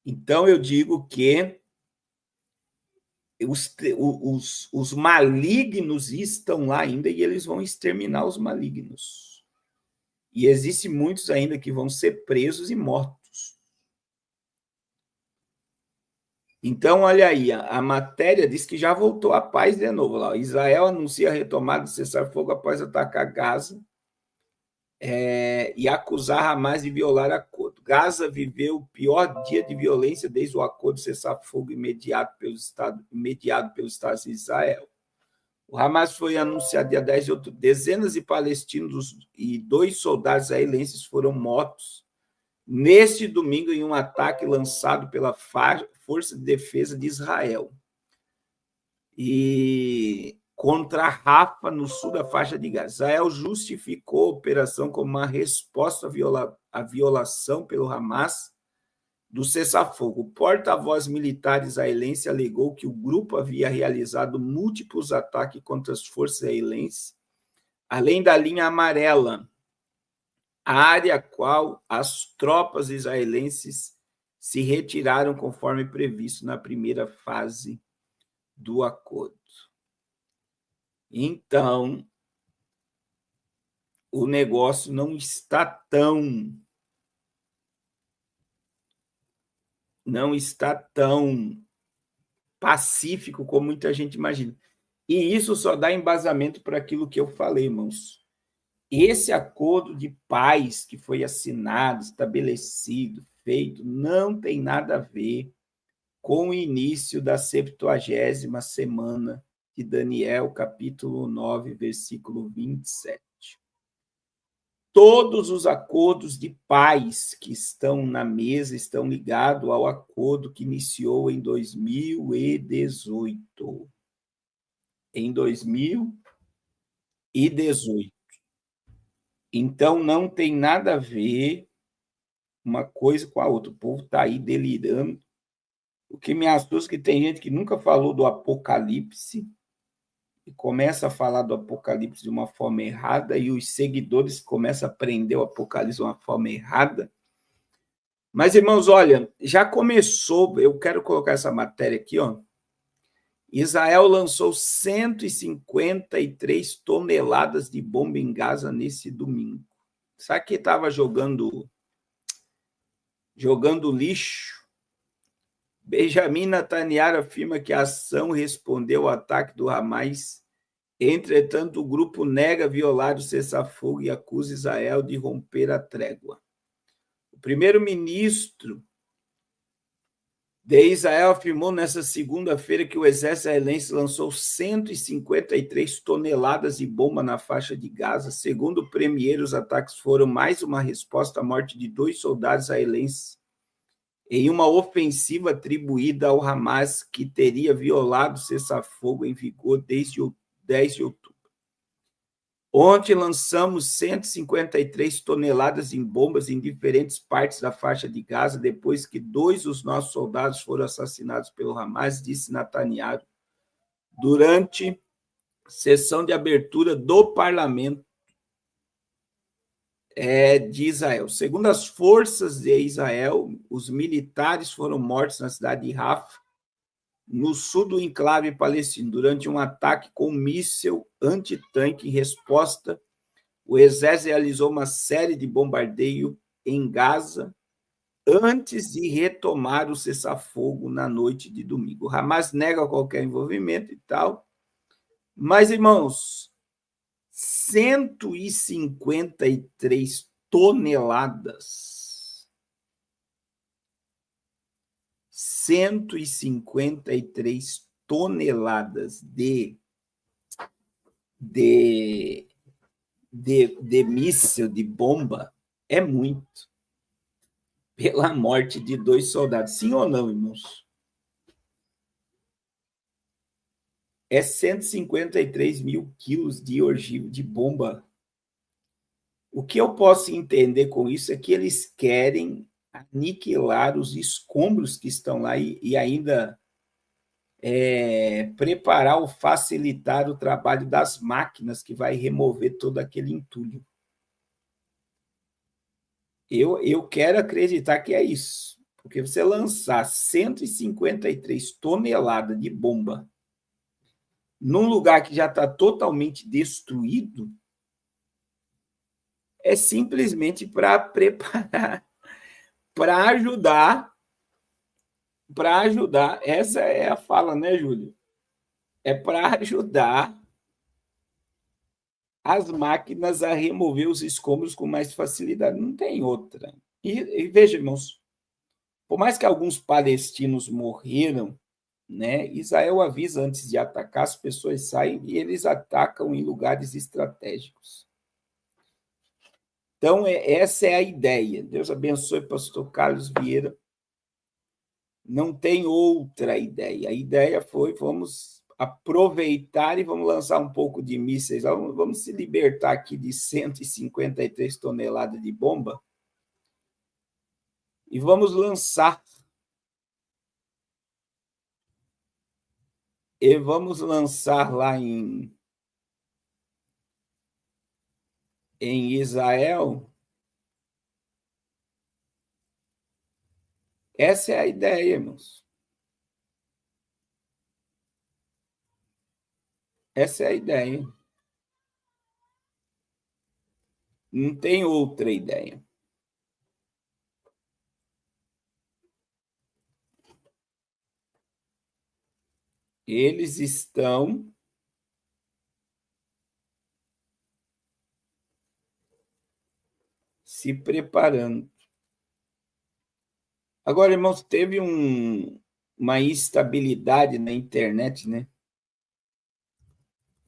Então, eu digo que os malignos estão lá ainda e eles vão exterminar os malignos. E existem muitos ainda que vão ser presos e mortos. Então, olha aí, a matéria diz que já voltou a paz de novo. Lá. Israel anuncia a retomada do cessar-fogo após atacar Gaza e acusar Hamas de violar acordo. Gaza viveu o pior dia de violência desde o acordo de cessar-fogo mediado pelo Estado de Israel. O Hamas foi anunciado dia 10 de outubro. Dezenas de palestinos e 2 soldados israelenses foram mortos neste domingo em um ataque lançado pela Força de Defesa de Israel e contra Rafa, no sul da faixa de Gaza. Israel justificou a operação como uma resposta à violação pelo Hamas do cessar-fogo. O porta-voz militar israelense alegou que o grupo havia realizado múltiplos ataques contra as forças israelenses, além da linha amarela, a área a qual as tropas israelenses se retiraram conforme previsto na primeira fase do acordo. Então, o negócio não está tão pacífico como muita gente imagina. E isso só dá embasamento para aquilo que eu falei, irmãos. Esse acordo de paz que foi assinado, estabelecido, feito, não tem nada a ver com o início da 70ª semana de Daniel, capítulo 9, versículo 27. Todos os acordos de paz que estão na mesa estão ligados ao acordo que iniciou em 2018. Em 2018. Então, não tem nada a ver uma coisa com a outra. O povo está aí delirando. O que me assusta é que tem gente que nunca falou do Apocalipse e começa a falar do Apocalipse de uma forma errada e os seguidores começam a aprender o Apocalipse de uma forma errada. Mas, irmãos, olha, já começou, eu quero colocar essa matéria aqui, ó. Israel lançou 153 toneladas de bomba em Gaza nesse domingo. Sabe que estava jogando lixo? Benjamin Netanyahu afirma que a ação respondeu ao ataque do Hamas. Entretanto, o grupo nega violar o cessar-fogo e acusa Israel de romper a trégua. O primeiro-ministro de Israel afirmou nesta segunda-feira que o exército israelense lançou 153 toneladas de bomba na faixa de Gaza. Segundo o premier, os ataques foram mais uma resposta à morte de 2 soldados israelenses em uma ofensiva atribuída ao Hamas, que teria violado o cessar-fogo em vigor desde o 10 de outubro. Ontem lançamos 153 toneladas em bombas em diferentes partes da faixa de Gaza, depois que 2 dos nossos soldados foram assassinados pelo Hamas, disse Netanyahu, durante sessão de abertura do parlamento de Israel. Segundo as forças de Israel, os militares foram mortos na cidade de Rafah, no sul do enclave palestino, durante um ataque com míssil antitanque. Em resposta, o exército realizou uma série de bombardeios em Gaza antes de retomar o cessar-fogo na noite de domingo. O Hamas nega qualquer envolvimento e tal, mas, irmãos, 153 toneladas. 153 toneladas de míssil, de bomba, é muito. Pela morte de 2 soldados. Sim ou não, irmãos? É 153 mil quilos de ogiva, de bomba. O que eu posso entender com isso é que eles querem aniquilar os escombros que estão lá e ainda preparar ou facilitar o trabalho das máquinas que vai remover todo aquele entulho. Eu quero acreditar que é isso, porque você lançar 153 toneladas de bomba num lugar que já está totalmente destruído é simplesmente para preparar, para ajudar, essa é a fala, né, Júlio? É para ajudar as máquinas a remover os escombros com mais facilidade. Não tem outra. E veja, irmãos, por mais que alguns palestinos morreram, né, Israel avisa antes de atacar, as pessoas saem e eles atacam em lugares estratégicos. Então, essa é a ideia. Deus abençoe o pastor Carlos Vieira. Não tem outra ideia. A ideia foi, vamos aproveitar e vamos lançar um pouco de mísseis. Vamos se libertar aqui de 153 toneladas de bomba e vamos lançar. E vamos lançar lá em Israel. Essa é a ideia, irmãos. Essa é a ideia. Não tem outra ideia. Eles estão se preparando. Agora, irmãos, teve uma instabilidade na internet, né?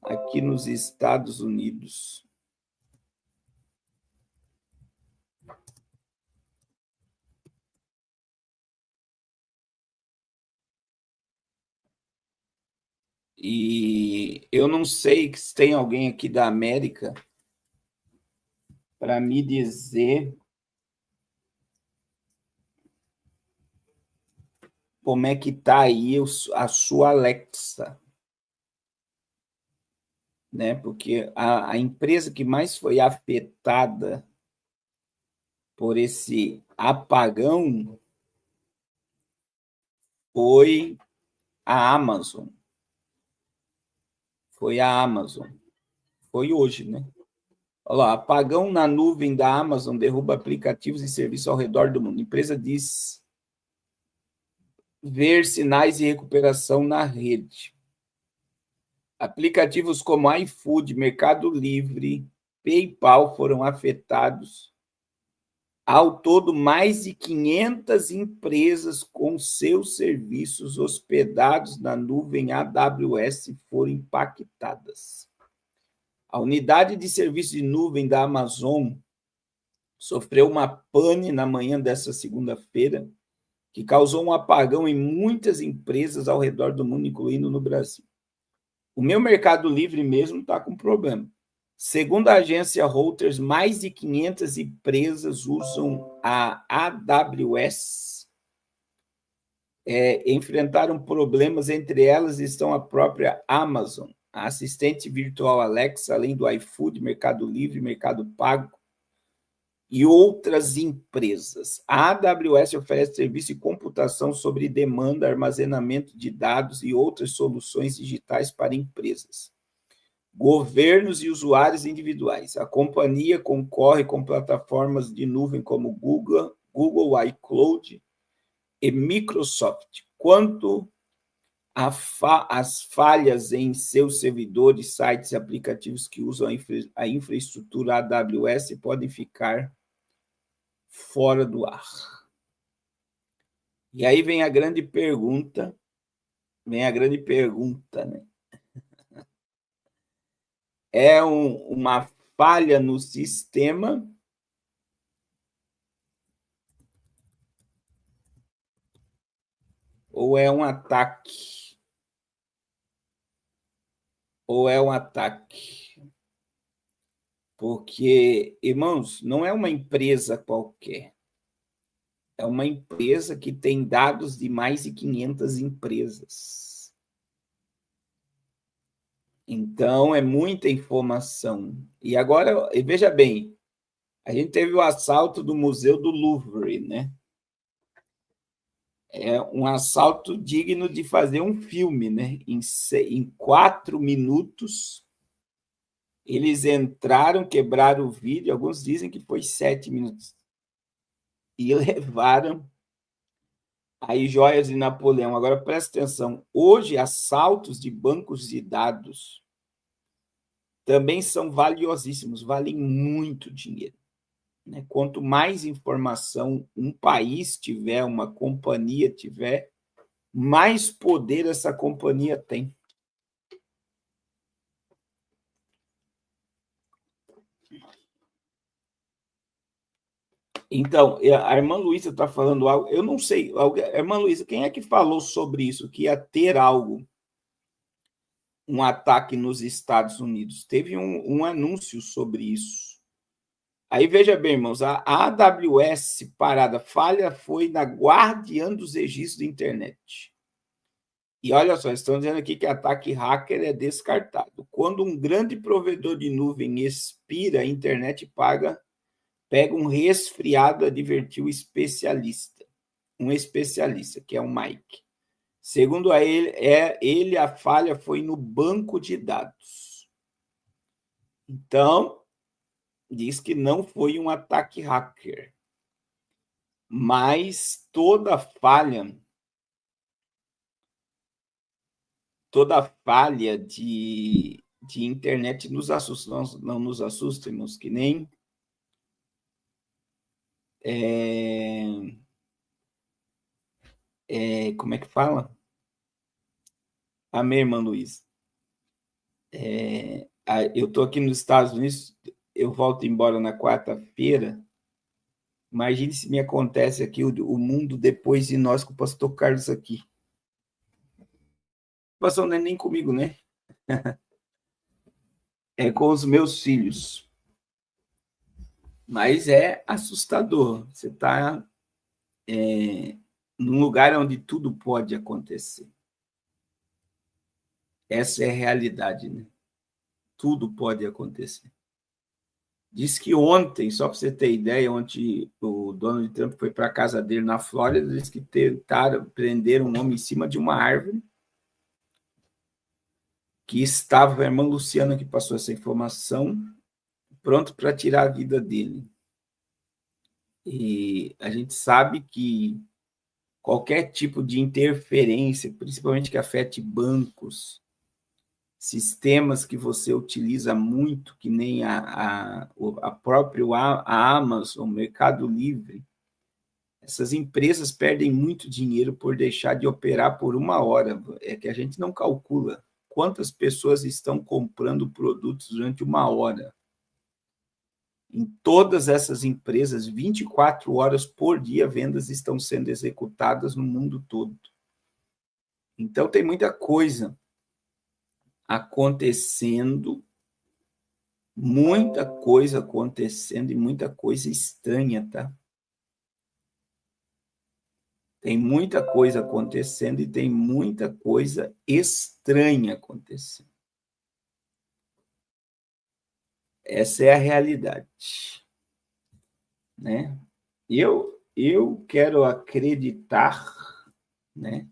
Aqui nos Estados Unidos. E eu não sei se tem alguém aqui da América para me dizer como é que está aí a sua Alexa, né? Porque a empresa que mais foi afetada por esse apagão foi a Amazon. Foi a Amazon. Foi hoje, né? Olha lá, apagão na nuvem da Amazon derruba aplicativos e serviços ao redor do mundo. A empresa diz ver sinais de recuperação na rede. Aplicativos como iFood, Mercado Livre, PayPal foram afetados. Ao todo, mais de 500 empresas com seus serviços hospedados na nuvem AWS foram impactadas. A unidade de serviço de nuvem da Amazon sofreu uma pane na manhã dessa segunda-feira, que causou um apagão em muitas empresas ao redor do mundo, incluindo no Brasil. O meu Mercado Livre mesmo está com problema. Segundo a agência Reuters, mais de 500 empresas usam a AWS, enfrentaram problemas, entre elas estão a própria Amazon, a assistente virtual Alexa, além do iFood, Mercado Livre, Mercado Pago e outras empresas. A AWS oferece serviço de computação sobre demanda, armazenamento de dados e outras soluções digitais para empresas, governos e usuários individuais. A companhia concorre com plataformas de nuvem como Google iCloud e Microsoft. Quanto às falhas em seus servidores, sites e aplicativos que usam a infraestrutura AWS podem ficar fora do ar. E aí vem a grande pergunta, né? É uma falha no sistema ou é um ataque? Porque, irmãos, não é uma empresa qualquer. É uma empresa que tem dados de mais de 500 empresas. Então, é muita informação. E agora, veja bem, a gente teve o assalto do Museu do Louvre, né? É um assalto digno de fazer um filme, né? Em 4 minutos, eles entraram, quebraram o vidro, alguns dizem que foi 7 minutos, e levaram aí joias de Napoleão. Agora, presta atenção, hoje, assaltos de bancos de dados também são valiosíssimos, valem muito dinheiro, né? Quanto mais informação um país tiver, uma companhia tiver, mais poder essa companhia tem. Então, a irmã Luísa está falando algo, eu não sei, irmã Luísa, quem é que falou sobre isso, que ia ter algo, um ataque nos Estados Unidos? Teve um anúncio sobre isso. Aí, veja bem, irmãos, a AWS parada, falha foi na guardiã dos registros da internet. E olha só, estão dizendo aqui que ataque hacker é descartado. Quando um grande provedor de nuvem expira, a internet pega um resfriado, advertiu um especialista, que é o Mike. Segundo ele, a falha foi no banco de dados. Então, diz que não foi um ataque hacker, mas toda falha de internet nos assusta, não nos assusta, irmãos, que nem como é que fala? A minha irmã Luiz. Eu estou aqui nos Estados Unidos, eu volto embora na quarta-feira. Imagine se me acontece aqui o mundo depois de nós com o pastor Carlos aqui. O pastor não é nem comigo, né? É com os meus filhos. Mas é assustador. Você está num lugar onde tudo pode acontecer. Essa é a realidade, né? Tudo pode acontecer. Diz que ontem, só para você ter ideia, ontem o Donald Trump foi para a casa dele na Flórida, diz que tentaram prender um homem em cima de uma árvore, que estava, a irmã Luciana que passou essa informação, pronto para tirar a vida dele. E a gente sabe que qualquer tipo de interferência, principalmente que afete bancos, sistemas que você utiliza muito, que nem a própria Amazon, o Mercado Livre, essas empresas perdem muito dinheiro por deixar de operar por uma hora. É que a gente não calcula quantas pessoas estão comprando produtos durante uma hora. Em todas essas empresas, 24 horas por dia, vendas estão sendo executadas no mundo todo. Então, tem muita coisa acontecendo, e muita coisa estranha, tá? Tem muita coisa acontecendo e tem muita coisa estranha acontecendo. Essa é a realidade, né? Eu quero acreditar, né,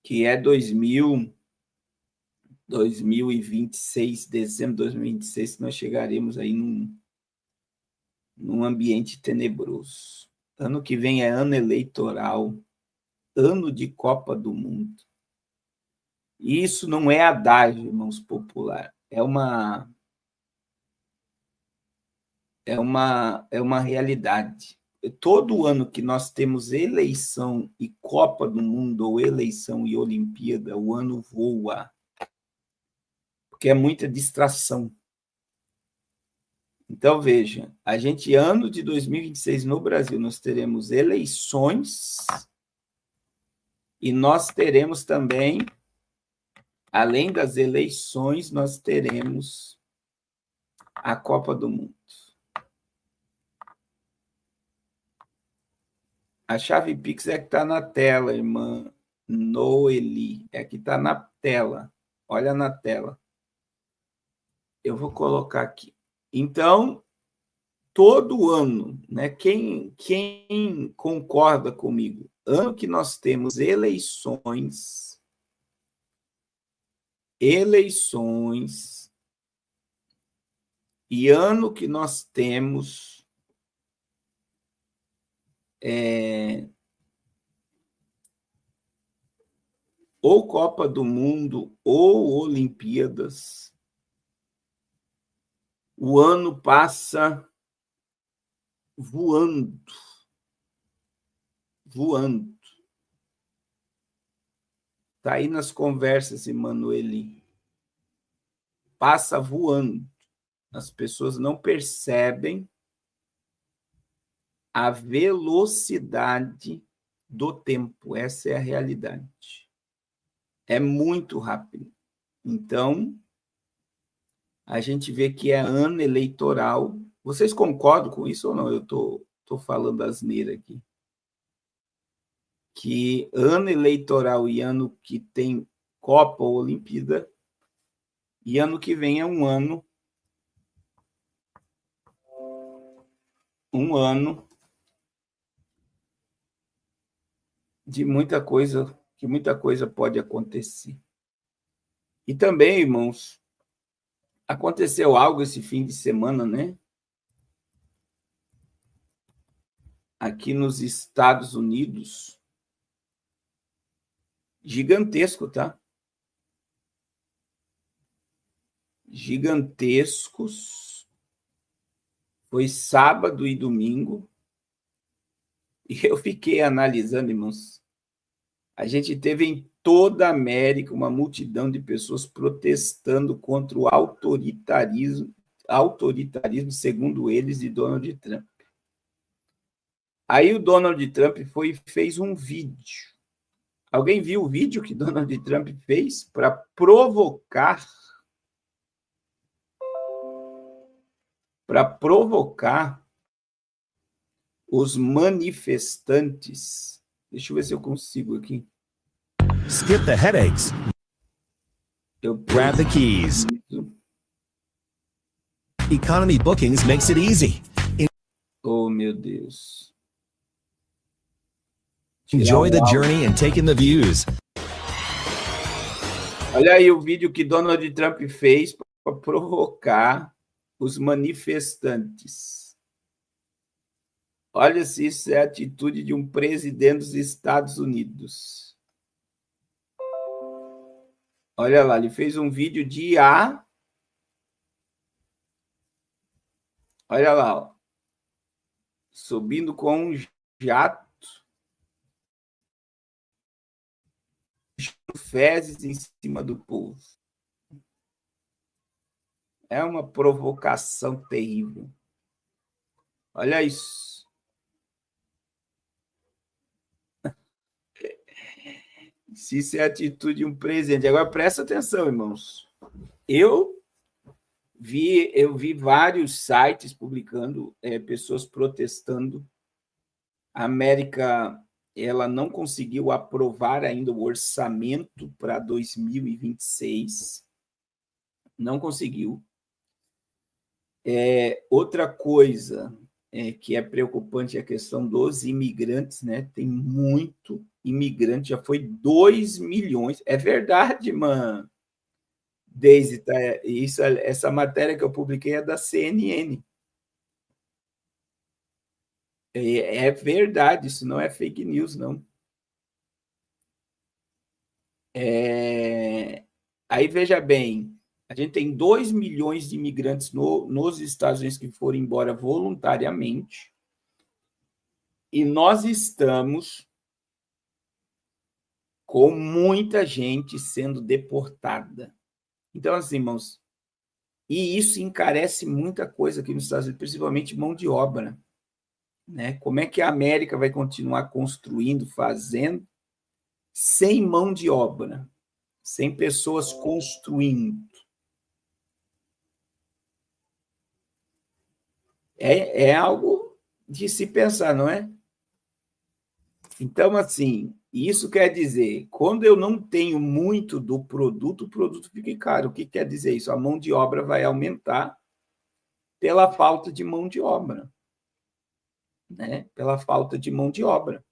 que é 2026, dezembro de 2026, nós chegaremos aí num ambiente tenebroso. Ano que vem é ano eleitoral, ano de Copa do Mundo. E isso não é adágio, irmãos, popular. É uma realidade. Todo ano que nós temos eleição e Copa do Mundo, ou eleição e Olimpíada, o ano voa, porque é muita distração. Então, veja, ano de 2026 no Brasil, nós teremos eleições e nós teremos também, além das eleições, nós teremos a Copa do Mundo. A chave Pix é que está na tela, irmã Noeli. É que está na tela. Olha na tela. Eu vou colocar aqui. Então, todo ano, né? Quem concorda comigo? Ano que nós temos eleições, e ano que nós temos ou Copa do Mundo ou Olimpíadas, o ano passa voando. Está aí nas conversas, Emanuele. Passa voando. As pessoas não percebem a velocidade do tempo. Essa é a realidade. É muito rápido. Então, a gente vê que é ano eleitoral. Vocês concordam com isso ou não? Eu estou falando asneira aqui. Que ano eleitoral e ano que tem Copa ou Olimpíada, e ano que vem é um ano de muita coisa, que muita coisa pode acontecer. E também, irmãos, aconteceu algo esse fim de semana, né? Aqui nos Estados Unidos, gigantesco, tá? Gigantescos. Foi sábado e domingo. E eu fiquei analisando, irmãos. A gente teve em toda a América uma multidão de pessoas protestando contra o autoritarismo, segundo eles, de Donald Trump. Aí o Donald Trump fez um vídeo. Alguém viu o vídeo que Donald Trump fez para provocar os manifestantes? Deixa eu ver se eu consigo aqui. Skip the headaches. Grab the keys. Economy Bookings makes it easy. Oh, meu Deus. Enjoy the journey and take in the views. Olha aí o vídeo que Donald Trump fez para provocar os manifestantes. Olha se isso é a atitude de um presidente dos Estados Unidos. Olha lá, ele fez um vídeo de IA. Olha lá, ó. Subindo com um jato. Fezes em cima do povo. É uma provocação terrível. Olha isso. Se isso é a atitude de um presidente. Agora, presta atenção, irmãos. Eu vi vários sites publicando, pessoas protestando. A América, ela não conseguiu aprovar ainda o orçamento para 2026. Não conseguiu. Outra coisa que é preocupante é a questão dos imigrantes, né? Tem muito imigrante, já foi 2 milhões. É verdade, mano. Daisy, tá? Essa matéria que eu publiquei é da CNN. É verdade, isso não é fake news, não. Aí, veja bem, a gente tem 2 milhões de imigrantes nos Estados Unidos que foram embora voluntariamente, e nós estamos com muita gente sendo deportada. Então, assim, irmãos, e isso encarece muita coisa aqui nos Estados Unidos, principalmente mão de obra. Né? Como é que a América vai continuar construindo, fazendo, sem mão de obra, sem pessoas construindo? É algo de se pensar, não é? Então, assim, isso quer dizer, quando eu não tenho muito do produto, o produto fica caro. O que quer dizer isso? A mão de obra vai aumentar pela falta de mão de obra. Né? Pela falta de mão de obra.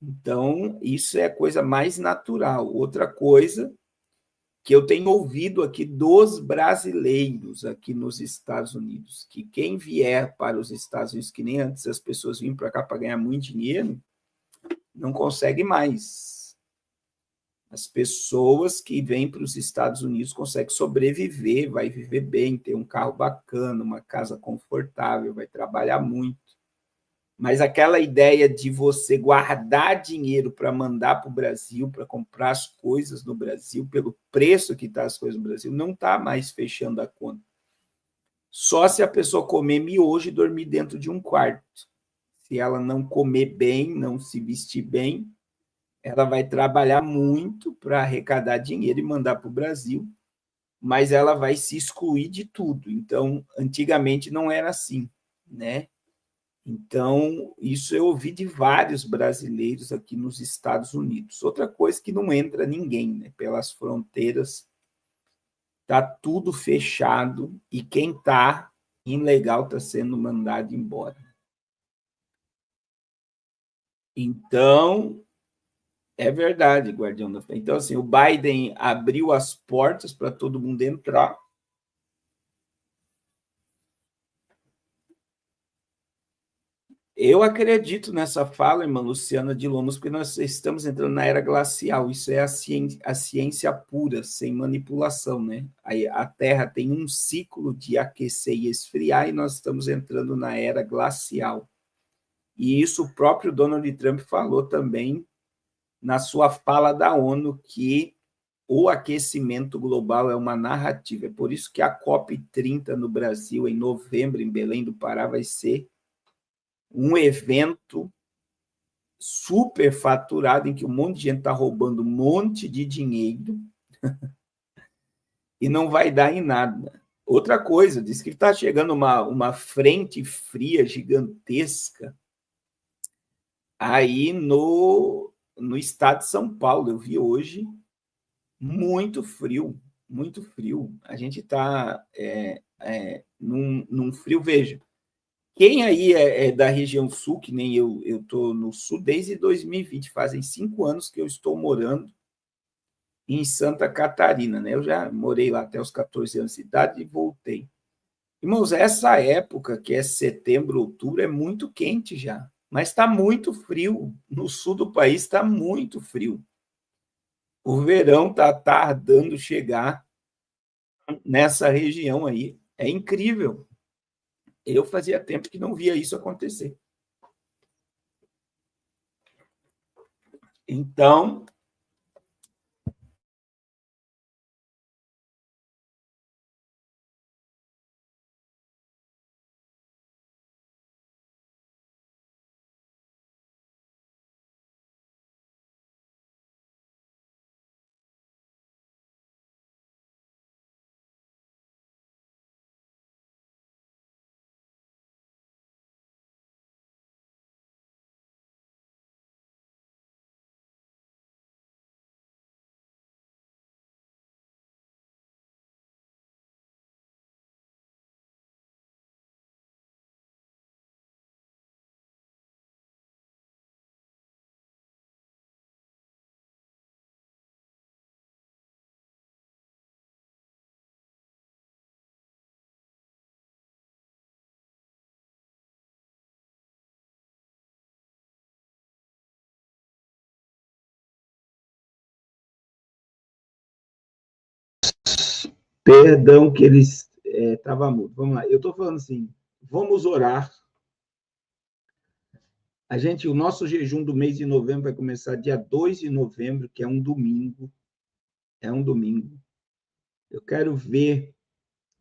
Então, isso é a coisa mais natural. Outra coisa que eu tenho ouvido aqui dos brasileiros aqui nos Estados Unidos, que quem vier para os Estados Unidos, que nem antes as pessoas vinham para cá para ganhar muito dinheiro, não consegue mais. As pessoas que vêm para os Estados Unidos conseguem sobreviver, vai viver bem, ter um carro bacana, uma casa confortável, vai trabalhar muito. Mas aquela ideia de você guardar dinheiro para mandar para o Brasil, para comprar as coisas no Brasil, pelo preço que está as coisas no Brasil, não está mais fechando a conta. Só se a pessoa comer miojo e dormir dentro de um quarto. Se ela não comer bem, não se vestir bem, ela vai trabalhar muito para arrecadar dinheiro e mandar para o Brasil, mas ela vai se excluir de tudo. Então, antigamente não era assim, né? Então, isso eu ouvi de vários brasileiros aqui nos Estados Unidos. Outra coisa que não entra ninguém, né? Pelas fronteiras, está tudo fechado e quem está ilegal está sendo mandado embora. Então, É verdade, Guardião da Fé. Então, assim, o Biden abriu as portas para todo mundo entrar. Eu acredito nessa fala, irmã Luciana de Lomos, porque nós estamos entrando na era glacial. Isso é a ciência pura, sem manipulação, né? A Terra tem um ciclo de aquecer e esfriar, e nós estamos entrando na era glacial. E isso o próprio Donald Trump falou também na sua fala da ONU, que o aquecimento global é uma narrativa. É por isso que a COP30 no Brasil, em novembro, em Belém do Pará, vai ser um evento super faturado, em que um monte de gente está roubando um monte de dinheiro e não vai dar em nada. Outra coisa, diz que está chegando uma frente fria gigantesca aí no estado de São Paulo. Eu vi hoje, muito frio, muito frio. A gente está num frio, veja. Quem aí é da região sul, que nem eu estou no sul desde 2020, fazem 5 anos que eu estou morando em Santa Catarina, né? Eu já morei lá até os 14 anos de idade e voltei. Irmãos, essa época, que é setembro, outubro, é muito quente já, mas está muito frio. No sul do país está muito frio. O verão está tardando chegar nessa região aí. É incrível. Eu fazia tempo que não via isso acontecer. Então, perdão que eles estava mudo. Vamos lá. Eu estou falando assim, vamos orar. O nosso jejum do mês de novembro vai começar dia 2 de novembro, que é um domingo. É um domingo. Eu quero ver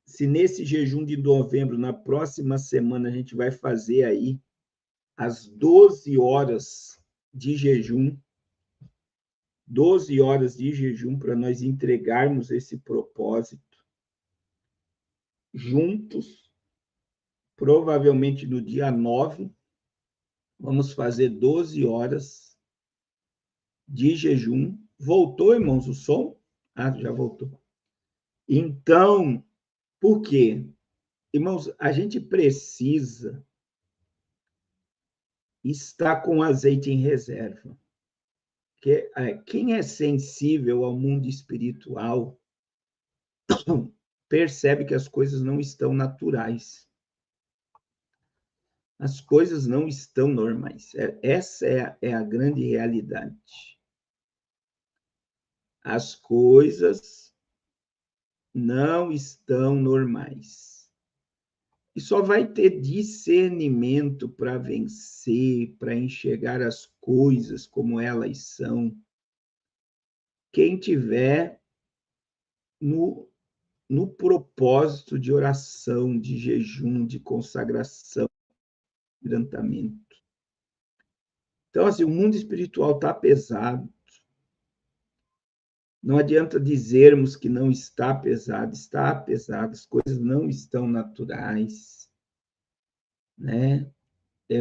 se nesse jejum de novembro, na próxima semana, a gente vai fazer aí as 12 horas de jejum. 12 horas de jejum para nós entregarmos esse propósito juntos. Provavelmente no dia 9, vamos fazer 12 horas de jejum. Voltou, irmãos, o som? Ah, já voltou. Então, por quê? Irmãos, a gente precisa estar com azeite em reserva. Porque quem é sensível ao mundo espiritual percebe que as coisas não estão naturais. As coisas não estão normais. Essa é a grande realidade. As coisas não estão normais. E só vai ter discernimento para vencer, para enxergar as coisas como elas são, quem tiver no propósito de oração, de jejum, de consagração, de quebrantamento. Então, assim, o mundo espiritual está pesado. Não adianta dizermos que não está pesado, as coisas não estão naturais, né?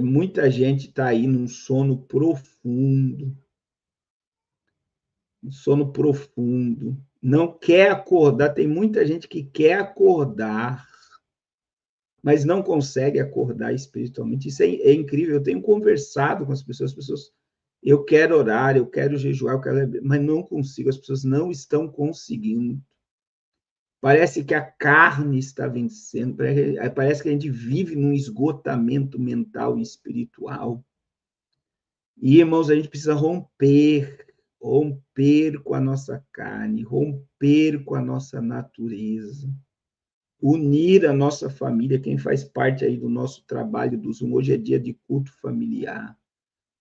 Muita gente está aí num sono profundo, não quer acordar, tem muita gente que quer acordar, mas não consegue acordar espiritualmente. Isso é incrível, eu tenho conversado com as pessoas Eu quero orar, eu quero jejuar, mas não consigo, as pessoas não estão conseguindo. Parece que a carne está vencendo, parece que a gente vive num esgotamento mental e espiritual. E, irmãos, a gente precisa romper com a nossa carne, romper com a nossa natureza, unir a nossa família, quem faz parte aí do nosso trabalho do Zoom, hoje é dia de culto familiar,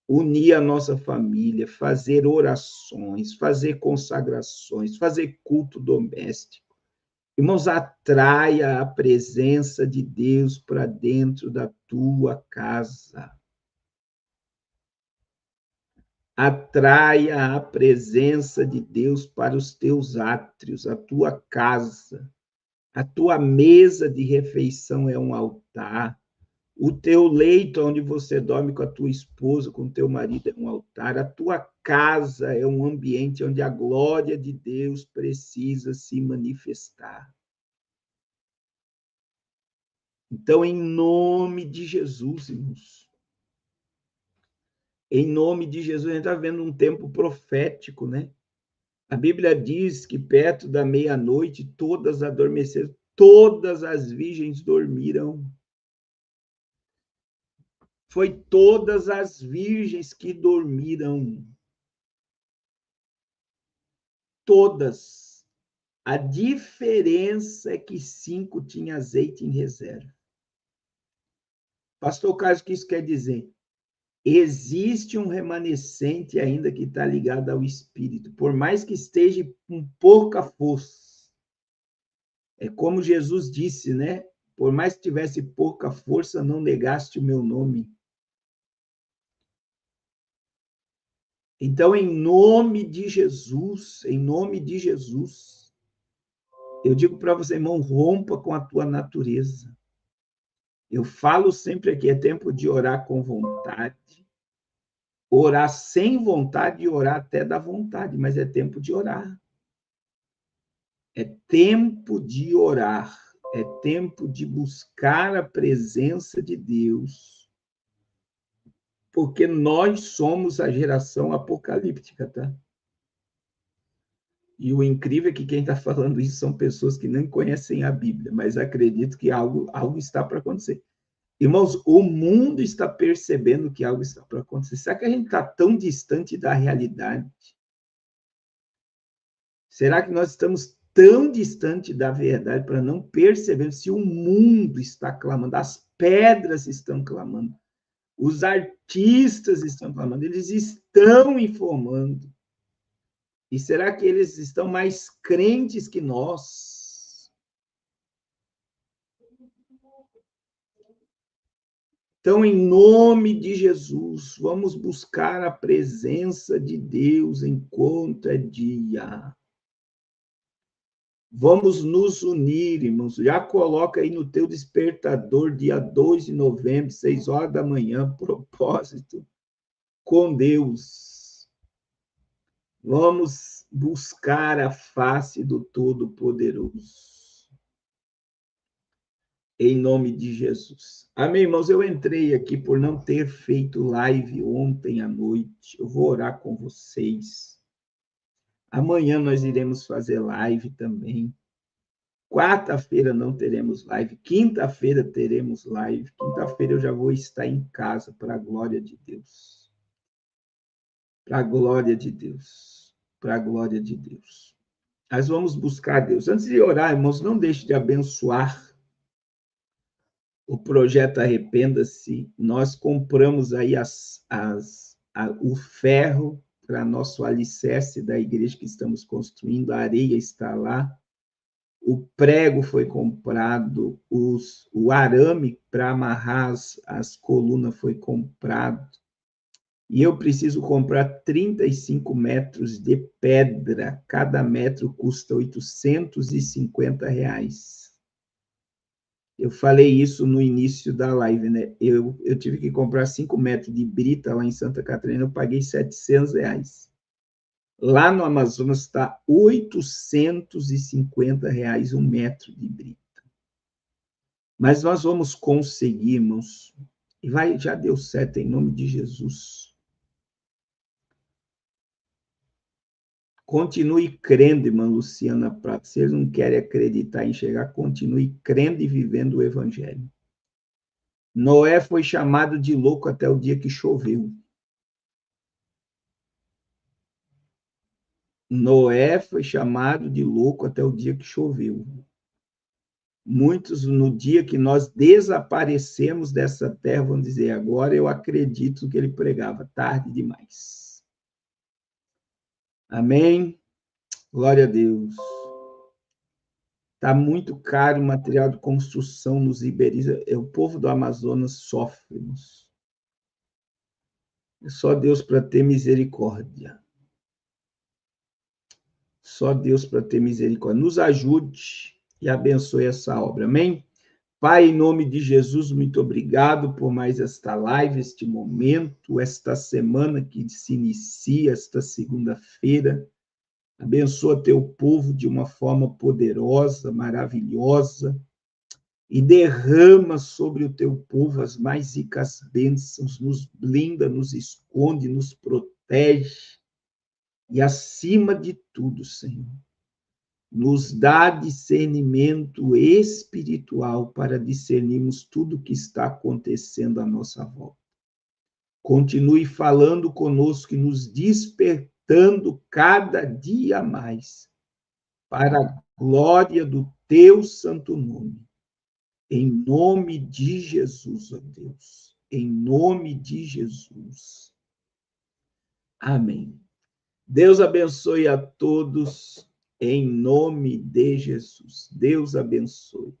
unir a nossa família, fazer orações, fazer consagrações, fazer culto doméstico. Irmãos, atraia a presença de Deus para dentro da tua casa. Atraia a presença de Deus para os teus átrios, a tua casa. A tua mesa de refeição é um altar. O teu leito onde você dorme com a tua esposa, com o teu marido, é um altar. A tua casa é um ambiente onde a glória de Deus precisa se manifestar. Então, em nome de Jesus, irmãos, em nome de Jesus, a gente está vendo um tempo profético, né? A Bíblia diz que perto da meia-noite todas adormeceram, todas as virgens dormiram. Foi todas as virgens que dormiram. Todas. A diferença é que 5 tinham azeite em reserva. Pastor Carlos, o que isso quer dizer? Existe um remanescente ainda que está ligado ao Espírito, por mais que esteja com pouca força. É como Jesus disse, né? Por mais que tivesse pouca força, não negaste o meu nome. Então, em nome de Jesus, eu digo para você, irmão, rompa com a tua natureza. Eu falo sempre aqui, é tempo de orar com vontade, orar sem vontade e orar até da vontade, mas é tempo de orar. É tempo de orar, é tempo de buscar a presença de Deus, porque nós somos a geração apocalíptica, tá? E o incrível é que quem está falando isso são pessoas que nem conhecem a Bíblia, mas acredito que algo está para acontecer. Irmãos, o mundo está percebendo que algo está para acontecer. Será que a gente está tão distante da realidade? Será que nós estamos tão distante da verdade para não perceber se o mundo está clamando, as pedras estão clamando, os artistas estão clamando, eles estão informando. E será que eles estão mais crentes que nós? Então, em nome de Jesus, vamos buscar a presença de Deus enquanto é dia. Vamos nos unir, irmãos. Já coloca aí no teu despertador, dia 2 de novembro, 6 horas da manhã, propósito com Deus. Vamos buscar a face do Todo-Poderoso. Em nome de Jesus. Amém, irmãos? Eu entrei aqui por não ter feito live ontem à noite. Eu vou orar com vocês. Amanhã nós iremos fazer live também. Quarta-feira não teremos live. Quinta-feira teremos live. Quinta-feira eu já vou estar em casa para a glória de Deus. Para a glória de Deus. Para a glória de Deus. Nós vamos buscar Deus. Antes de orar, irmãos, não deixe de abençoar o projeto Arrependa-se. Nós compramos aí o ferro para nosso alicerce da igreja que estamos construindo. A areia está lá. O prego foi comprado. O arame para amarrar as colunas foi comprado. E eu preciso comprar 35 metros de pedra. Cada metro custa R$850. Eu falei isso no início da live, né? Eu tive que comprar 5 metros de brita lá em Santa Catarina, eu paguei R$700. Lá no Amazonas está R$850 um metro de brita. Mas nós vamos conseguir, irmãos. E já deu certo, em nome de Jesus. Continue crendo, irmã Luciana Prata. Se eles não querem acreditar, enxergar, continue crendo e vivendo o evangelho. Noé foi chamado de louco até o dia que choveu. Noé foi chamado de louco até o dia que choveu. Muitos, no dia que nós desaparecemos dessa terra, vão dizer, agora eu acredito no que ele pregava, tarde demais. Amém? Glória a Deus. Está muito caro o material de construção nos Iberis. O povo do Amazonas sofre. É só Deus para ter misericórdia. Só Deus para ter misericórdia. Nos ajude e abençoe essa obra. Amém? Pai, em nome de Jesus, muito obrigado por mais esta live, este momento, esta semana que se inicia, esta segunda-feira. Abençoa teu povo de uma forma poderosa, maravilhosa, e derrama sobre o teu povo as mais ricas bênçãos, nos blinda, nos esconde, nos protege, e acima de tudo, Senhor, nos dá discernimento espiritual para discernirmos tudo o que está acontecendo à nossa volta. Continue falando conosco e nos despertando cada dia mais para a glória do teu santo nome. Em nome de Jesus, ó Deus. Em nome de Jesus. Amém. Deus abençoe a todos. Em nome de Jesus. Deus abençoe.